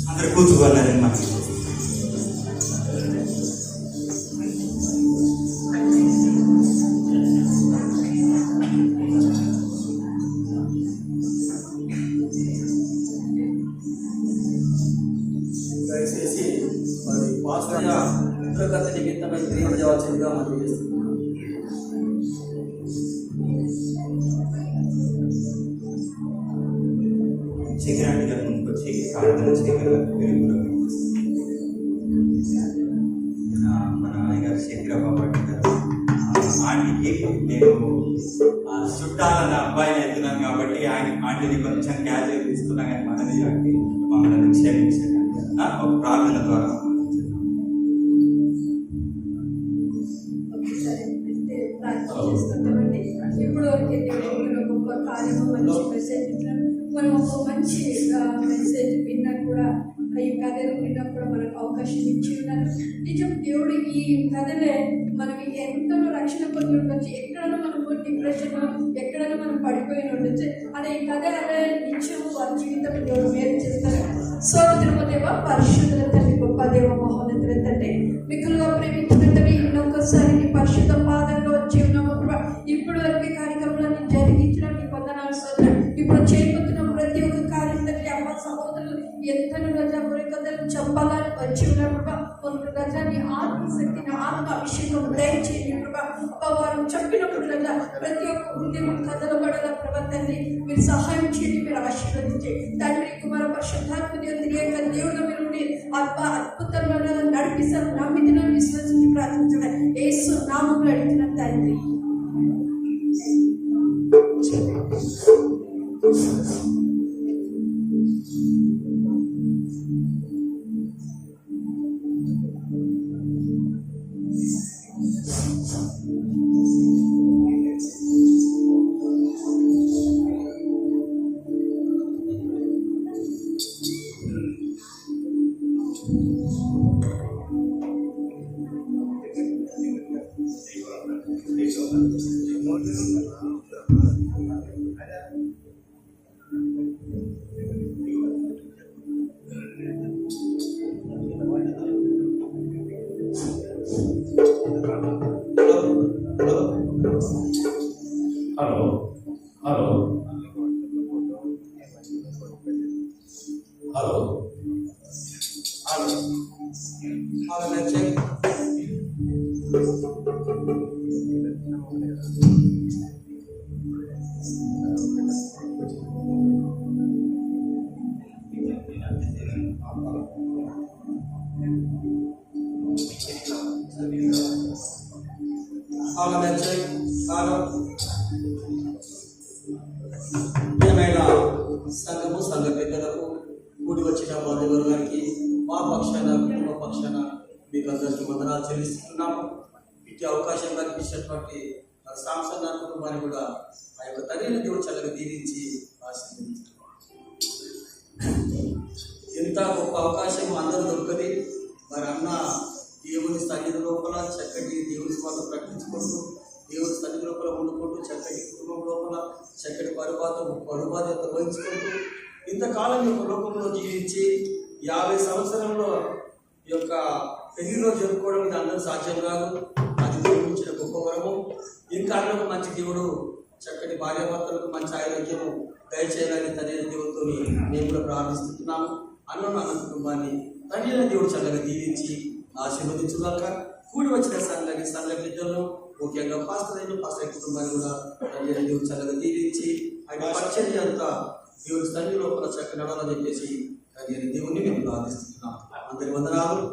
అందరు కూర్చోవాలని మనకి దయచేసి మరి పాస్టర్గా బుర్రకథ నిమిత్తమై తెలియజేయవలసిందిగా మనం చేస్తున్నాం. శేఖరాంటి గారి ముందుకు వచ్చి ప్రార్థన చేయగలరు. మన అయ్యగారు శేఖరబాబు గారు ఆంటీకి నేను చుట్టాలన్న అబ్బాయిని వెళ్తున్నాను కాబట్టి ఆంటీని కొంచెం క్యాజువల్ తీసుకున్నా, కానీ మనది ఆంటీ మమ్మల్ని క్షమించండి. ఒక ప్రార్థన ద్వారా చేస్తుంటామండి. ఇప్పుడు గొప్ప కార్యము, మంచి మెసేజ్ మనం ఒక మంచి మెసేజ్ విన్నా కూడా, ఈ కథలు విన్నా కూడా మనకు అవకాశం ఇచ్చి ఉన్నారు. నిజం, దేవుడు ఈ కథలే మనకి ఎంతో రక్షణ పొంది ఉండొచ్చు. ఎక్కడైనా మనము డిప్రెషన్, ఎక్కడైనా మనం పడిపోయి ఉండొచ్చు. అదే ఈ కథ అదే నిత్యం వారి జీవితం దేవుడు మేలు చేస్తారు. సోదరుల దేవ, పరిశుద్ధుల తండ్రి, గొప్ప దేవ, మహోన్నతుల తండ్రి, మిగులుగా ప్రేమించిన తండ్రి, ఇంకొకసారి నీ పరిశుద్ధ పాదంలో వచ్చి ఉన్నాము. ఇప్పుడు వరకు కార్యక్రమాన్ని జరిగించడం నీ వందనాలు సోదరు. ఇప్పుడు చేయబోతున్న ప్రతి ఒక్క కార్యం తండ్రి, అమ్మ సహోదరులు ఎంతను రజా కథలు చెప్పాలని వచ్చి ఉన్నప్పుడు రజాని ఆత్మశక్తిని, ఆత్మ అభిషేకం దయచేయండి. వారు చెప్పినప్పుడు రజా ప్రతి ఒక్క హృదయం కథలు పడాల ప్రభా తండ్రి మీరు సహాయం చేయండి, మీరు ఆశీర్వదించండి తండ్రి. కుమార పరిశుద్ధాత్మ దేవుడు మీరు అద్భుతంగా నడిపిస్తారు. నమ్మితులను విశ్వసించి ప్రార్థించడం యేసు నామములో అడుగుతున్న తండ్రి. హలో హలో హలో ప్రియమైన సంఘము సంఘ పెద్దలకు కూడి వచ్చిన బంధువర్గానికి మా పక్షాన కుటుంబ పక్షాన మీకు అందరికీ వందనాలు చెల్లిస్తున్నాము. ఇటు అవకాశం కల్పించినటువంటి సాంసన్ కుటుంబాన్ని కూడా ఆ యొక్క తండ్రిని దేవుడు చల్లగా దీవించి ఆశీర్వదించుతున్నాం. ఎంత గొప్ప అవకాశం అందరూ దొరకది. మరి అన్న దేవుని సన్నిధి లోపల చక్కటి దేవుని స్వార్థ ప్రకటించుకుంటూ దేవుని సన్నిధి లోపల వండుకుంటూ చక్కటి కుటుంబం లోపల చక్కటి పరుబాధ్యత వహించుకుంటూ ఇంతకాలం యొక్క లోకంలో జీవించి 50 సంవత్సరంలో ఈ యొక్క పెళ్లిలో జరుపుకోవడం ఇది అందరూ సాధ్యం కాదు. అది దేవుడు ఇచ్చిన గొప్ప వరము. ఇంకా అన్నకు మంచి దేవుడు చక్కటి భార్యాభర్తలకు మంచి ఆరోగ్యము దయచేయాలని తండ్రి దేవుడితో మేము కూడా ప్రార్థిస్తున్నాము. అన్న కుటుంబాన్ని తండ్రి దేవుడు చల్లగా దీవించి ఆశీర్వదించుగాక. కూడి వచ్చిన సంఘ పెద్దలను ముఖ్యంగా పాస్టర్ కుటుంబాన్ని కూడా తండ్రి దేవుడు చల్లగా దీవించి ఆయన పరిచర్య అంతా దేవుడి తండ్రి లోపల చక్కగా నడాలని చెప్పేసి తండ్రి దేవుడిని మేము ప్రార్థిస్తున్నాం. అందరి వందనాలు.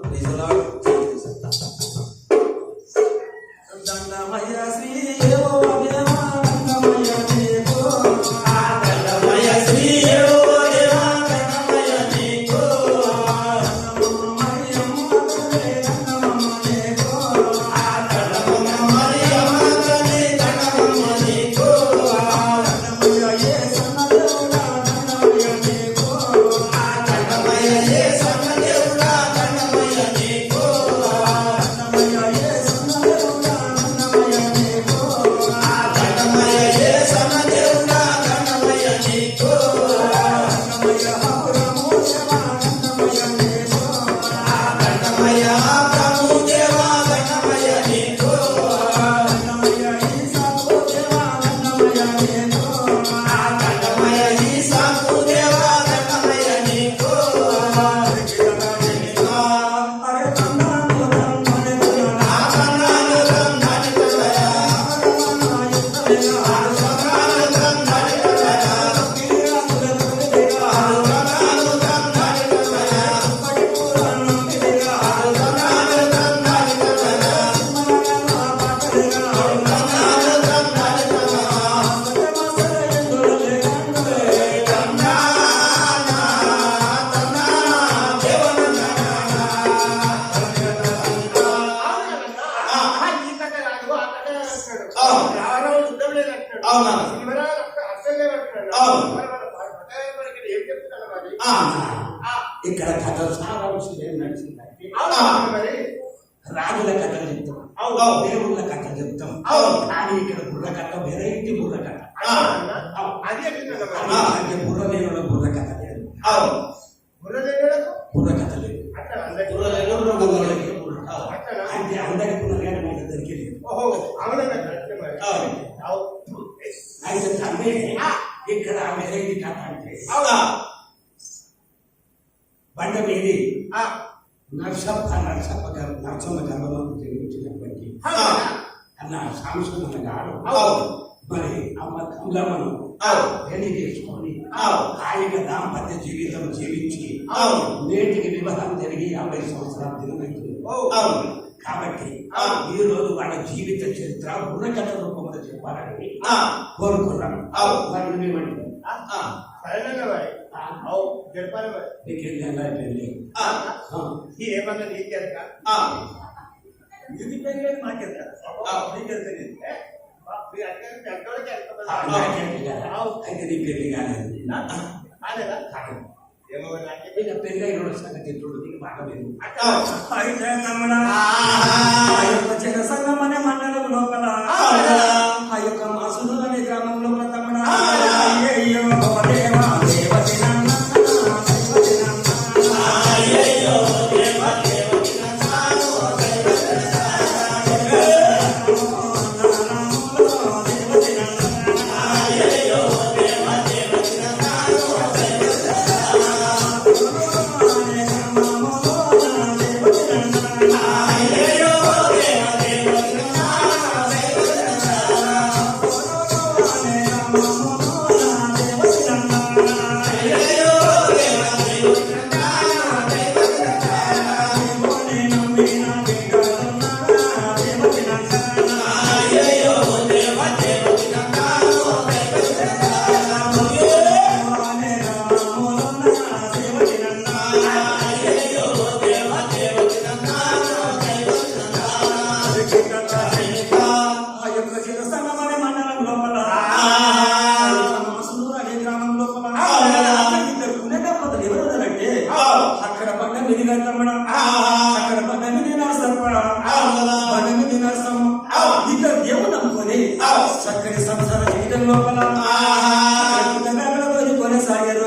ఇక్కడ కథలు చాలా విషయం నడిచిందంటే రాజుల కథలు చెప్తాం, దేవుళ్ళ కథలు చెప్తాం. కానీ ఇక్కడ బుర్ర కథ వెరైటీ బుర్ర కథ. అంటే బుర్ర దేవుళ్ళ బుర్ర కథ లేదు, బుర్ర కథ లేదు. అంటే అందరికి బుర్రగానే మన దగ్గరికి లేదు. అయితే తమ్మి ఇక్కడ వెరైటీ కథ అంటే బండ మీది నరసమ్మ గర్భంలో జన్మించినటువంటి అన్న సాంస్కృతిక గాడు మరి అమ్మ కమలమ్మను పెళ్లి చేసుకొని హాయిగా దాంపత్య జీవితం జీవించి నేటికి వివాహం జరిగి 50 సంవత్సరాలు తిరుగుతుంది. కాబట్టి ఈ రోజు వాళ్ళ జీవిత చరిత్ర బుర్రకథ రూపంలో చెప్పాలని కోరుకున్నాను. మరి నువ్వేమంటావు? ఏమన్నా నీకెరక ఇది పెళ్ళి మాకెరక అయితే నీ పెళ్లి కాలేదు. పెళ్లి అయిన సంగతి నీకు బాగా లేదు. అయితే తమ్ముడా చిన్న సంఘం అనే మండలం లోపల ఆ యొక్క మాసులు అనే గ్రామం లోపల తమ్ముడా అయ్యో దేవా దేవతి చక్కని సంసార జీవితం లోపల కొనసాగారు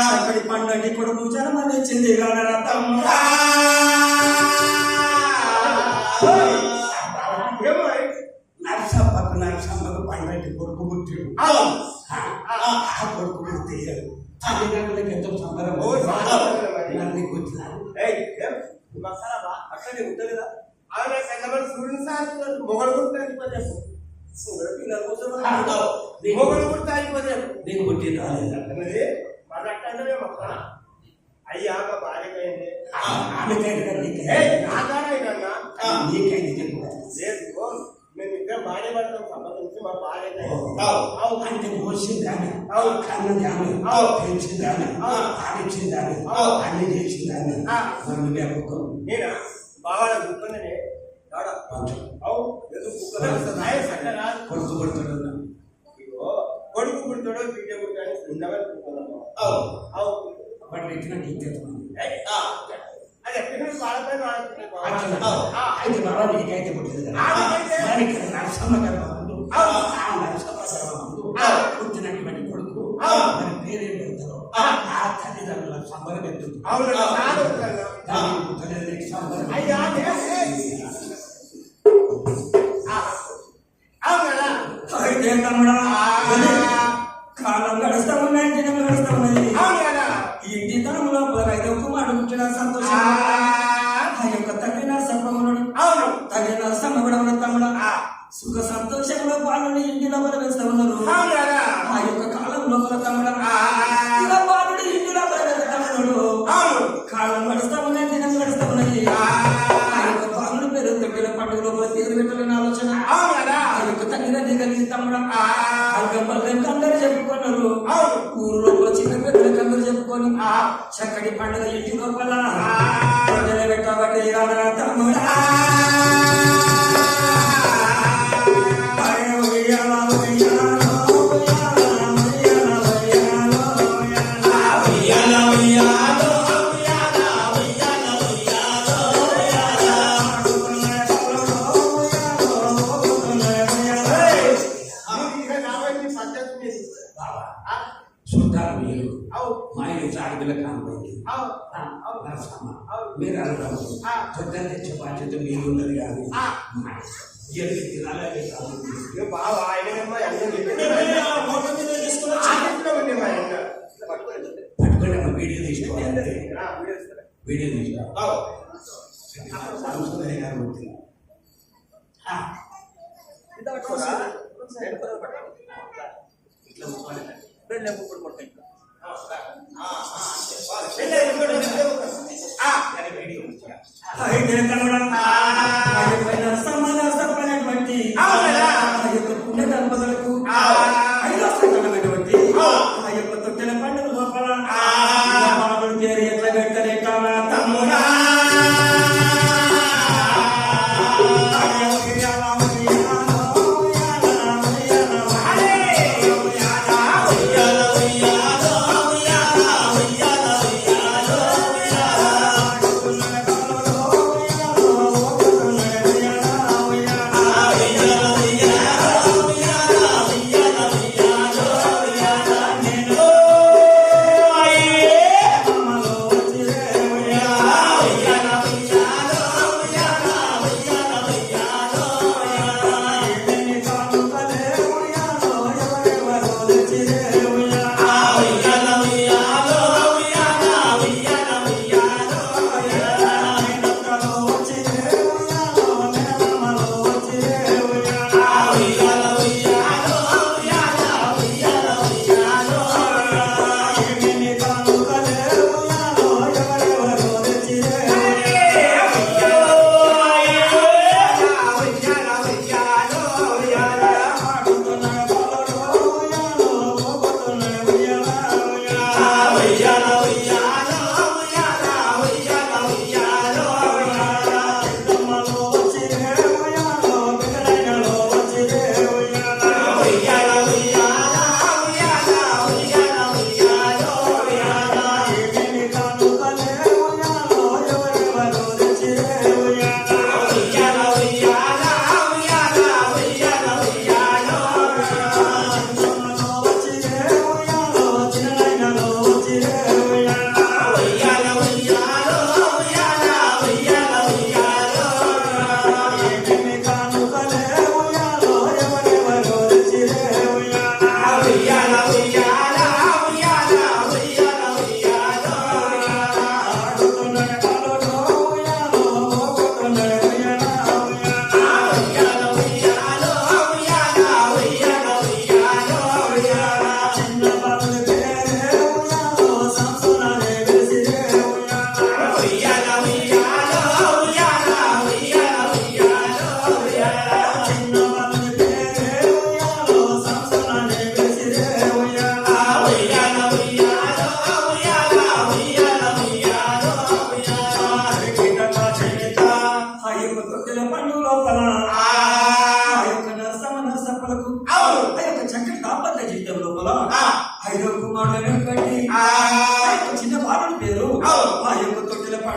చక్కటి పండుగ కొడుకు జన్మనిచ్చింది గణరా తమ్ముడా. నరసమ్మకు పండుగ కొడుకు పుట్టాడు. ఆ కొడుకు పుడితే తల్లిదండ్రులకి ఎంతో సంబరం. నన్ను కూర్చున్నాను అట్లనే ఉంటలేదా? ఆమె పెద్దవాళ్ళు సూర్యుని సార్ మొగలు కూడా అయిపోతాము. పిల్లల కోసం మొగలు కూడా అయిపోతాము. నీకు పుట్టి రాలేదు మరి అట్లంటే అయ్యా మా భార్యకైంది ఆమెకైంది నీకైంది చెప్పు. లేదు మేము ఇద్దరు భార్య పడతాం సంబంధించి మా భార్య అంటే మోసింది ఆమె, కన్నది ఆమె, పెంచింది ఆమె, ఆడిచ్చింది ఆమె, అన్ని చేసింది ఆమె. మరి నువ్వే కుక్కం నేనా బాగా గుర్తుండే కొడుకు కొడుతాడు కొడుకు పుడతాడో బిడ్డ పుడతాడో ఉండవని వాడు ఎట్లా అది ఎప్పుడు బాధపడి అయితే బాబా నీకైతే పుట్టింది కదా నరసమ్మ గర్భముందు నరసమ్మ గర్భముందు పుట్టినటువంటి కొడుకు మరి పేరేం పెడతారో ఆ తల్లిదండ్రుల సంబరం ఎత్తుంది. అయితే తమ్ముడా కాలం గడుస్తా ఉన్నాయి, జనం గడుస్తా ఉన్నాయి. ఇంటి తనం లోపల ఐదవ కుమారుడు పుట్టిన సంతోషం. ఆ యొక్క తల్లి నరసమ్మనుడు తల్లి నరసమ్మ కూడా ఉన్న తమ్ముడా సుఖ సంతోషంలో పాలని ఇంటి లోపల వేస్తా ఉన్నారు. ఆ యొక్క కాలం లోపల తమ్ముడా ఇలా పాలుడు ఇంటి లోపల వేస్తా ఉన్నాడు. కాలం గడుస్తా ఉన్నాయి, దినం గడుస్తా ఉన్నాయి. ఆ యొక్క పాలుడు పేరు తొట్టిల పండుగ లోపల పేరు పెట్టాలని ఆలోచన ఆ యొక్క తల్లిదండ్రి కలిగి తమ్ముడా అల్గంపల్లెకి అందరూ చెప్పుకున్నారు. ఊరు లోపల చిన్న పెద్దలకి అందరూ చెప్పుకొని చక్కటి పండుగ ఇంటి లోపల పెట్టబట్టి తమ్ముడా చుట్టాలు మీరు మా ఇంటి ఆడపిల్ల కానిపోయింది మీరు అడగడం చుట్టాలు తెచ్చే బాధ్యత మీరు ఉన్నది కాదు. పట్టుకోండి అమ్మ వీడియో తీసుకోవాలి. వీడియో తీసుకోవాలి పుణ్య దంపతులకు ఐదో సంకటమైనటువంటి ఆ యొక్క తొట్టెల పండుగ లోపల బాబుడి పేరు ఎట్లా పెట్టలేటావా తమ్ముడా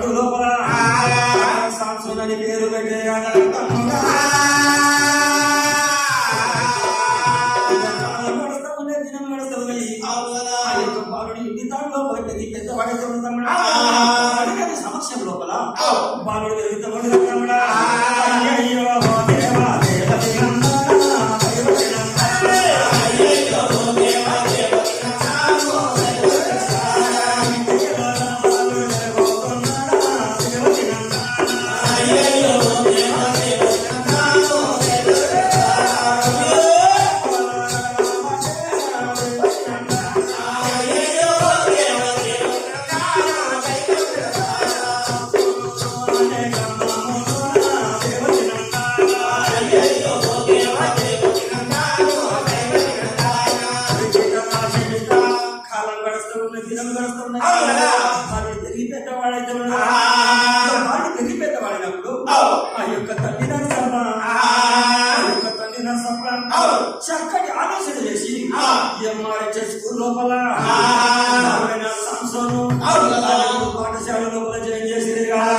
పట్టు లోపల సాంసన్ అని పేరు పెట్టేయాలి. దినం గడుస్తుంది. ఆ యొక్క బాలుడి ఇంటి తాడులో పట్టి పెద్దవాడైతే ఉంటామడా సమస్య లోపల బాలుడు ఎదుగుతాడు తమ్ముడా. అయ్యో దేవా చక్కటి ఆలోచన చేసి ఎంఆర్హెచ్ఎస్ స్కూల్ లోపల సంస్థను పాఠశాల లోపల జాయిన్ చేసింది కదా.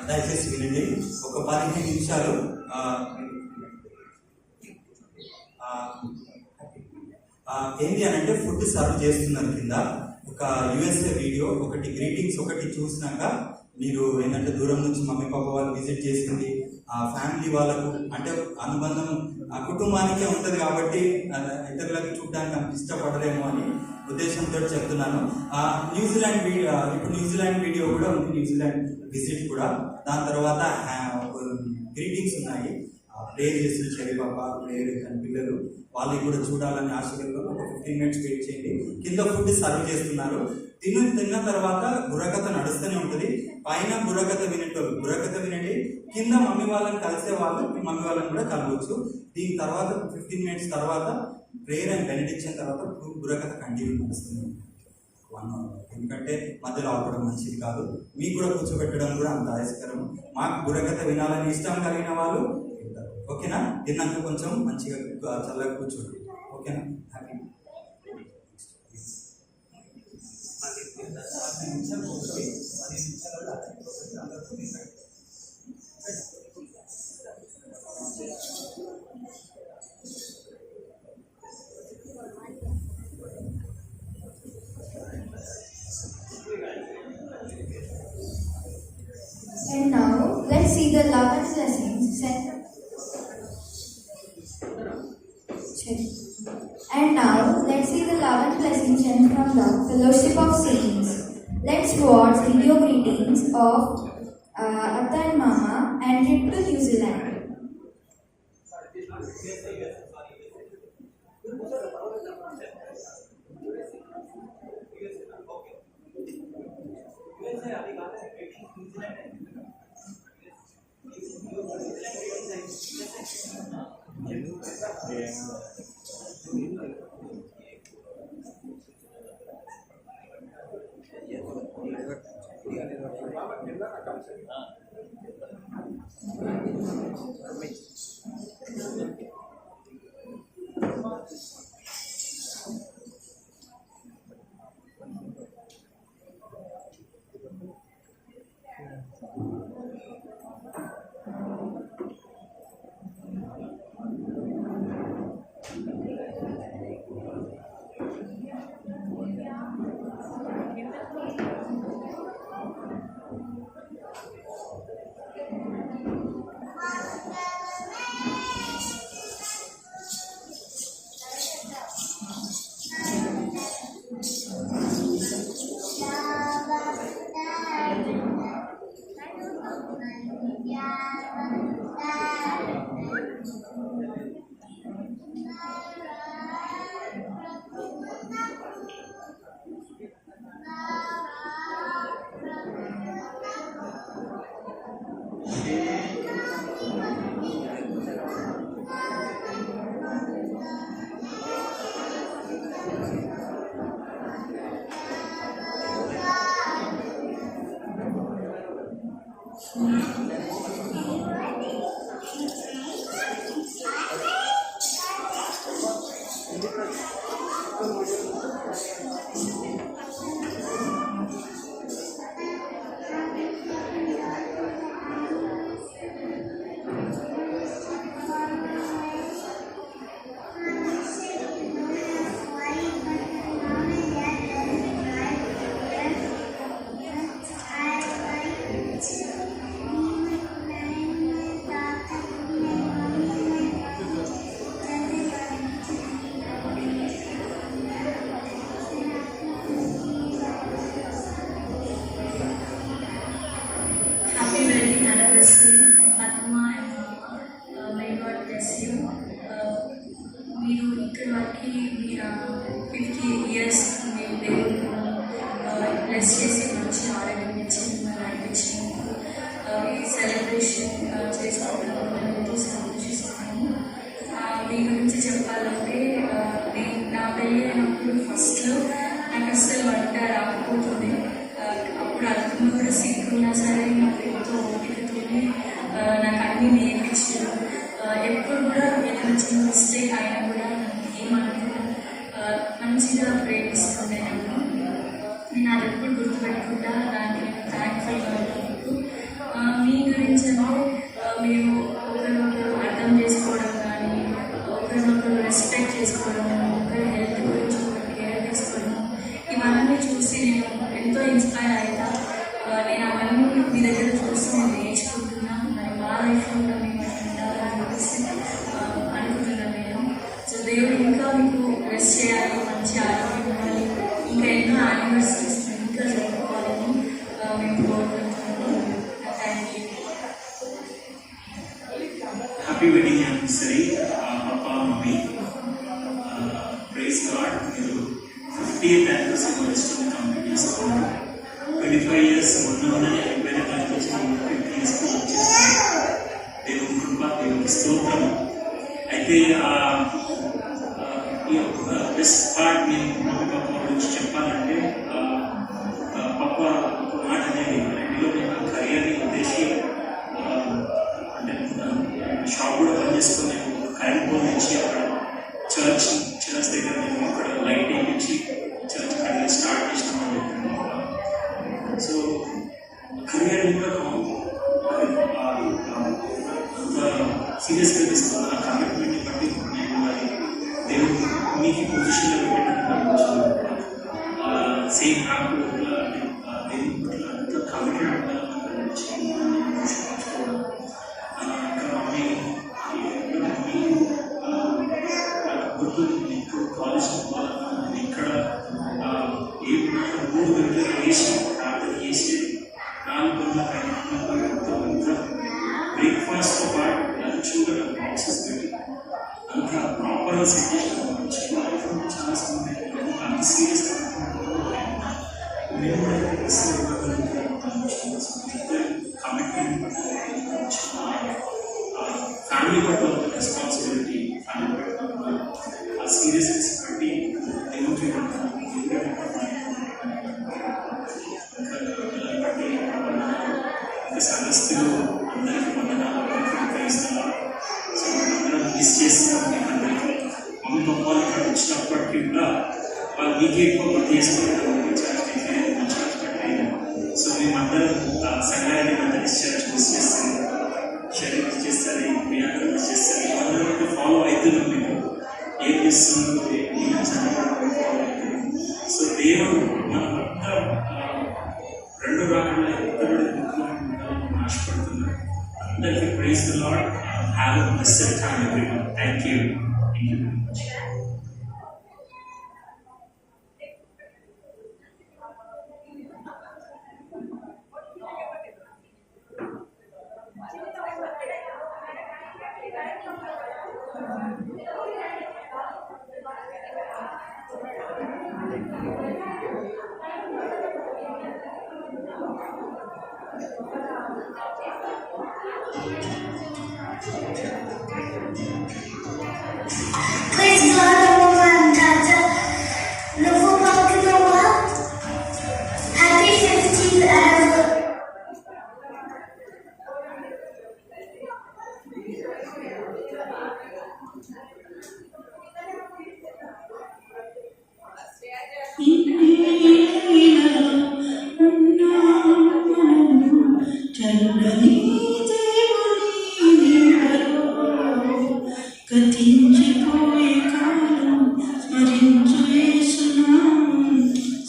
దయచేసి వినండి. ఒక 15 నిమిషాలు ఏంటి అని అంటే ఫుడ్ సర్వ్ చేస్తున్నారు కింద. ఒక యుఎస్ఏ వీడియో ఒకటి గ్రీటింగ్స్ ఒకటి చూసినాక మీరు ఏంటంటే దూరం నుంచి మమ్మీ పాప వాళ్ళు విజిట్ చేసింది ఆ ఫ్యామిలీ వాళ్ళకు అంటే అనుబంధం ఆ కుటుంబానికే ఉంటుంది కాబట్టి ఇతరులకు చూడడానికి అంత ఇష్టపడరేమో అని ఉద్దేశంతో చెప్తున్నాను. న్యూజిలాండ్ వీడియో ఇప్పుడు న్యూజిలాండ్ వీడియో కూడా ఉంది, న్యూజిలాండ్ విజిట్ కూడా. దాని తర్వాత గ్రీటింగ్స్ ఉన్నాయి. ప్రేయర్ చేసిన చెరి పాప ప్రేయర్ కానీ పిల్లలు వాళ్ళకి కూడా చూడాలని ఆశగా ఒక 15 మినిట్స్ వెయిట్ చేయండి. కింద ఫుడ్ సర్వ్ చేస్తున్నారు. తిన్న తర్వాత బుర్రకథ నడుస్తూనే ఉంటుంది. పైన బుర్రకథ వినేటోళ్ళు బుర్రకథ వినండి, కింద మమ్మీ వాళ్ళని కలిసే వాళ్ళు మమ్మీ వాళ్ళని కూడా కలవచ్చు. దీని తర్వాత 15 మినిట్స్ తర్వాత ప్రేయర్ అండ్ బెనడిక్షన్ తర్వాత బుర్రకథ కంటిన్యూ నడుస్తుంది 1 hour. ఎందుకంటే మధ్యలో ఆపడం మంచిది కాదు, మీకు కూడా కూర్చోబెట్టడం కూడా అంత ఆయాసకరం. మాకు బుర్రకథ వినాలని ఇష్టం కలిగిన వాళ్ళు వింటారు. ఓకేనా? తిన్నాక కొంచెం మంచిగా చల్లగా కూర్చోండి. ఓకేనా? Happy. And now, let's see the love and blessings sent. And now, let's see the love and blessings sent from the Fellowship of Saints. Let's watch video greetings of Atta and Mama and trip to New Zealand. Happy wedding anniversary, Padma and may God bless you. మీరు ఇక్కడ వరకు మీరు 50 years మీరు దేవుడు bless చేసి మంచి ఆరోగ్యం ఇచ్చి మిమ్మల్ని నడిపించినందుకు ఈ సెలబ్రేషన్ చేసుకోవడం ఎంతో సంతోషిస్తున్నాము. మీ గురించి చెప్పాలంటే నా పెళ్ళి అయినప్పుడు ఫస్ట్లో నాకు అస్సలు వంట రాకపోతుంది. అప్పుడు అతను కూడా సిగ్గున్నా సరే నాకు ఎంతో ఓపికతోనే నాకు అన్నీ నేర్పించారు. ఎప్పుడు కూడా ఏదైనా చిన్న మిస్టేక్ అయినా కూడా ఏమనుకున్నా మంచిగా ప్రేమిస్తుండే నన్ను. నేను అది ఎప్పుడు గుర్తుపెట్టుకుంటా. దానికి నేను థ్యాంక్ఫుల్గా ఉన్నందుకు. మీ గురించి అంటే మీరు ఒకరినొకరు అర్థం చేసుకోవడం కానీ, ఒకరినొకరు రెస్పెక్ట్ చేసుకోవడం, ఒకరి హెల్త్ గురించి ఒకరు కేర్ తీసుకోవడం, ఇవన్నీ చూసి నేను ఎంతో ఇన్స్పైర్ అయినా. నేను అవన్నీ మీ దగ్గర చూసి నేను నేర్చుకుంటున్నాను. మరి మా లైఫ్లో కూడా మేము ఉండాలని చెప్పేసి అనుకుంటున్నాను నేను. సో దేవుడు ఇంకా మీకు బ్లెస్ చేయాలి, మంచి ఆరోగ్యం ఇవ్వాలి, ఇంకా ఎన్నో యానివర్సరీస్ ఇంకా జరుపుకోవాలని మేము కోరుకుంటున్నాము. Thank you. Happy wedding anniversary papa mummy. Praise God. మీరు 50th యానివర్సరీ మైల్స్టోన్ కంప్లీట్ చేసుకున్నారు. 25 years మొన్న అయిపోయిన దానికి వచ్చి 50 years వచ్చేస్తున్నారు. దేవుని కృప, దేవుని స్తోత్రం. అయితే ఈ బెస్ట్ పార్ట్ నేను మమ్మీ పప్ప గురించి చెప్పాలంటే పప్ప ఒక మాట అనేది ఇంట్లో నేను కెరియర్ని ఉద్దేశి అంటే షాప్ కూడా పనిచేసుకుని నేను కరెంట్ పోల్ నుంచి అక్కడ చర్చ్ దగ్గర నేను అక్కడ లైట్ వేయించి చర్చ్ అక్కడ స్టార్ట్ చేసినామని చెప్పాను. సో కెరియర్ ఇంకా అంత సీరియస్గా తీసుకున్న ఆ కమిట్మెంట్ని బట్టి నేను అది దేవుడు మీకు పొజిషన్లో పెట్టినట్టు సేమ్ నాకు దేవుని పట్ల అంత కమిటెడ్ గుర్తు ఇప్పుడు కాలేజ్లో ఇక్కడ ఏ 3 గంటలకు వేసి ప్రార్థన చేసి 4 గంటల ఇంకా బ్రేక్ఫాస్ట్తో పాటు లంచ్ కూడా బాక్సెస్ పెట్టి అంత ప్రాపర్గా సెట్ చేసిన చాలా సమయం అంత సీరియస్గా మేము కూడా కమిట్మెంట్ ఫ్యామిలీ పట్ల రెస్పాన్సిబిలిటీ, ఫ్యామిలీ పట్ల ఆ సీరియస్నెస్ బట్టి దేవుడి బట్టి ఇంకా సమస్యలు అందరికీ వందనాలు. సో అందరం మిస్ చేస్తున్నాం. అందరికీ మమ్మీ పప్పాలు ఇక్కడ వచ్చినప్పటికీ కూడా వాళ్ళు మీకే ఎక్కువ గుర్తు చేసుకుంటారు. సో మేమందరం సంఘాన్ని అంతా డిశ్చార్జ్ మిస్ చేస్తాం, షరీఫ్ మిస్ చేస్తారు, ప్రియాంక మిస్ చేస్తారు. అందరం ఫాలో అవుతున్నాం. మేము ఏం చేస్తున్నాం, ఫాలో అవుతున్నాం. సో దేవుడు మన పట్ల 2 రాకుండా ఇద్దరు ఉండాలని ఆశపడుతున్నాడు. అందరికీ praise the Lord. Have a blessed time everyone. Thank you very much. Praise God, Amma and Tata. Nufu Bakinawa. Happy 50th anniversary. గతించిపోయే కాలం స్మరించు యేసునామం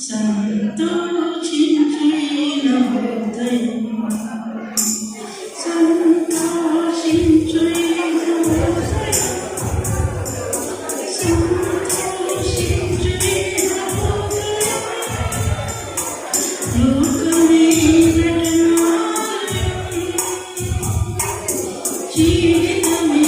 సంతోషించు నా హృదయం సంతోషించు లోకమే జీవితమే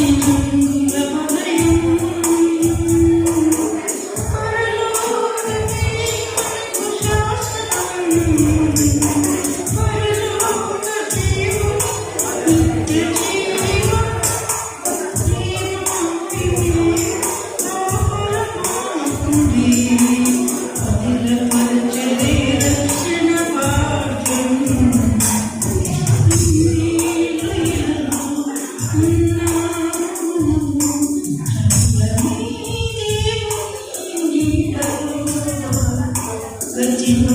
గతించి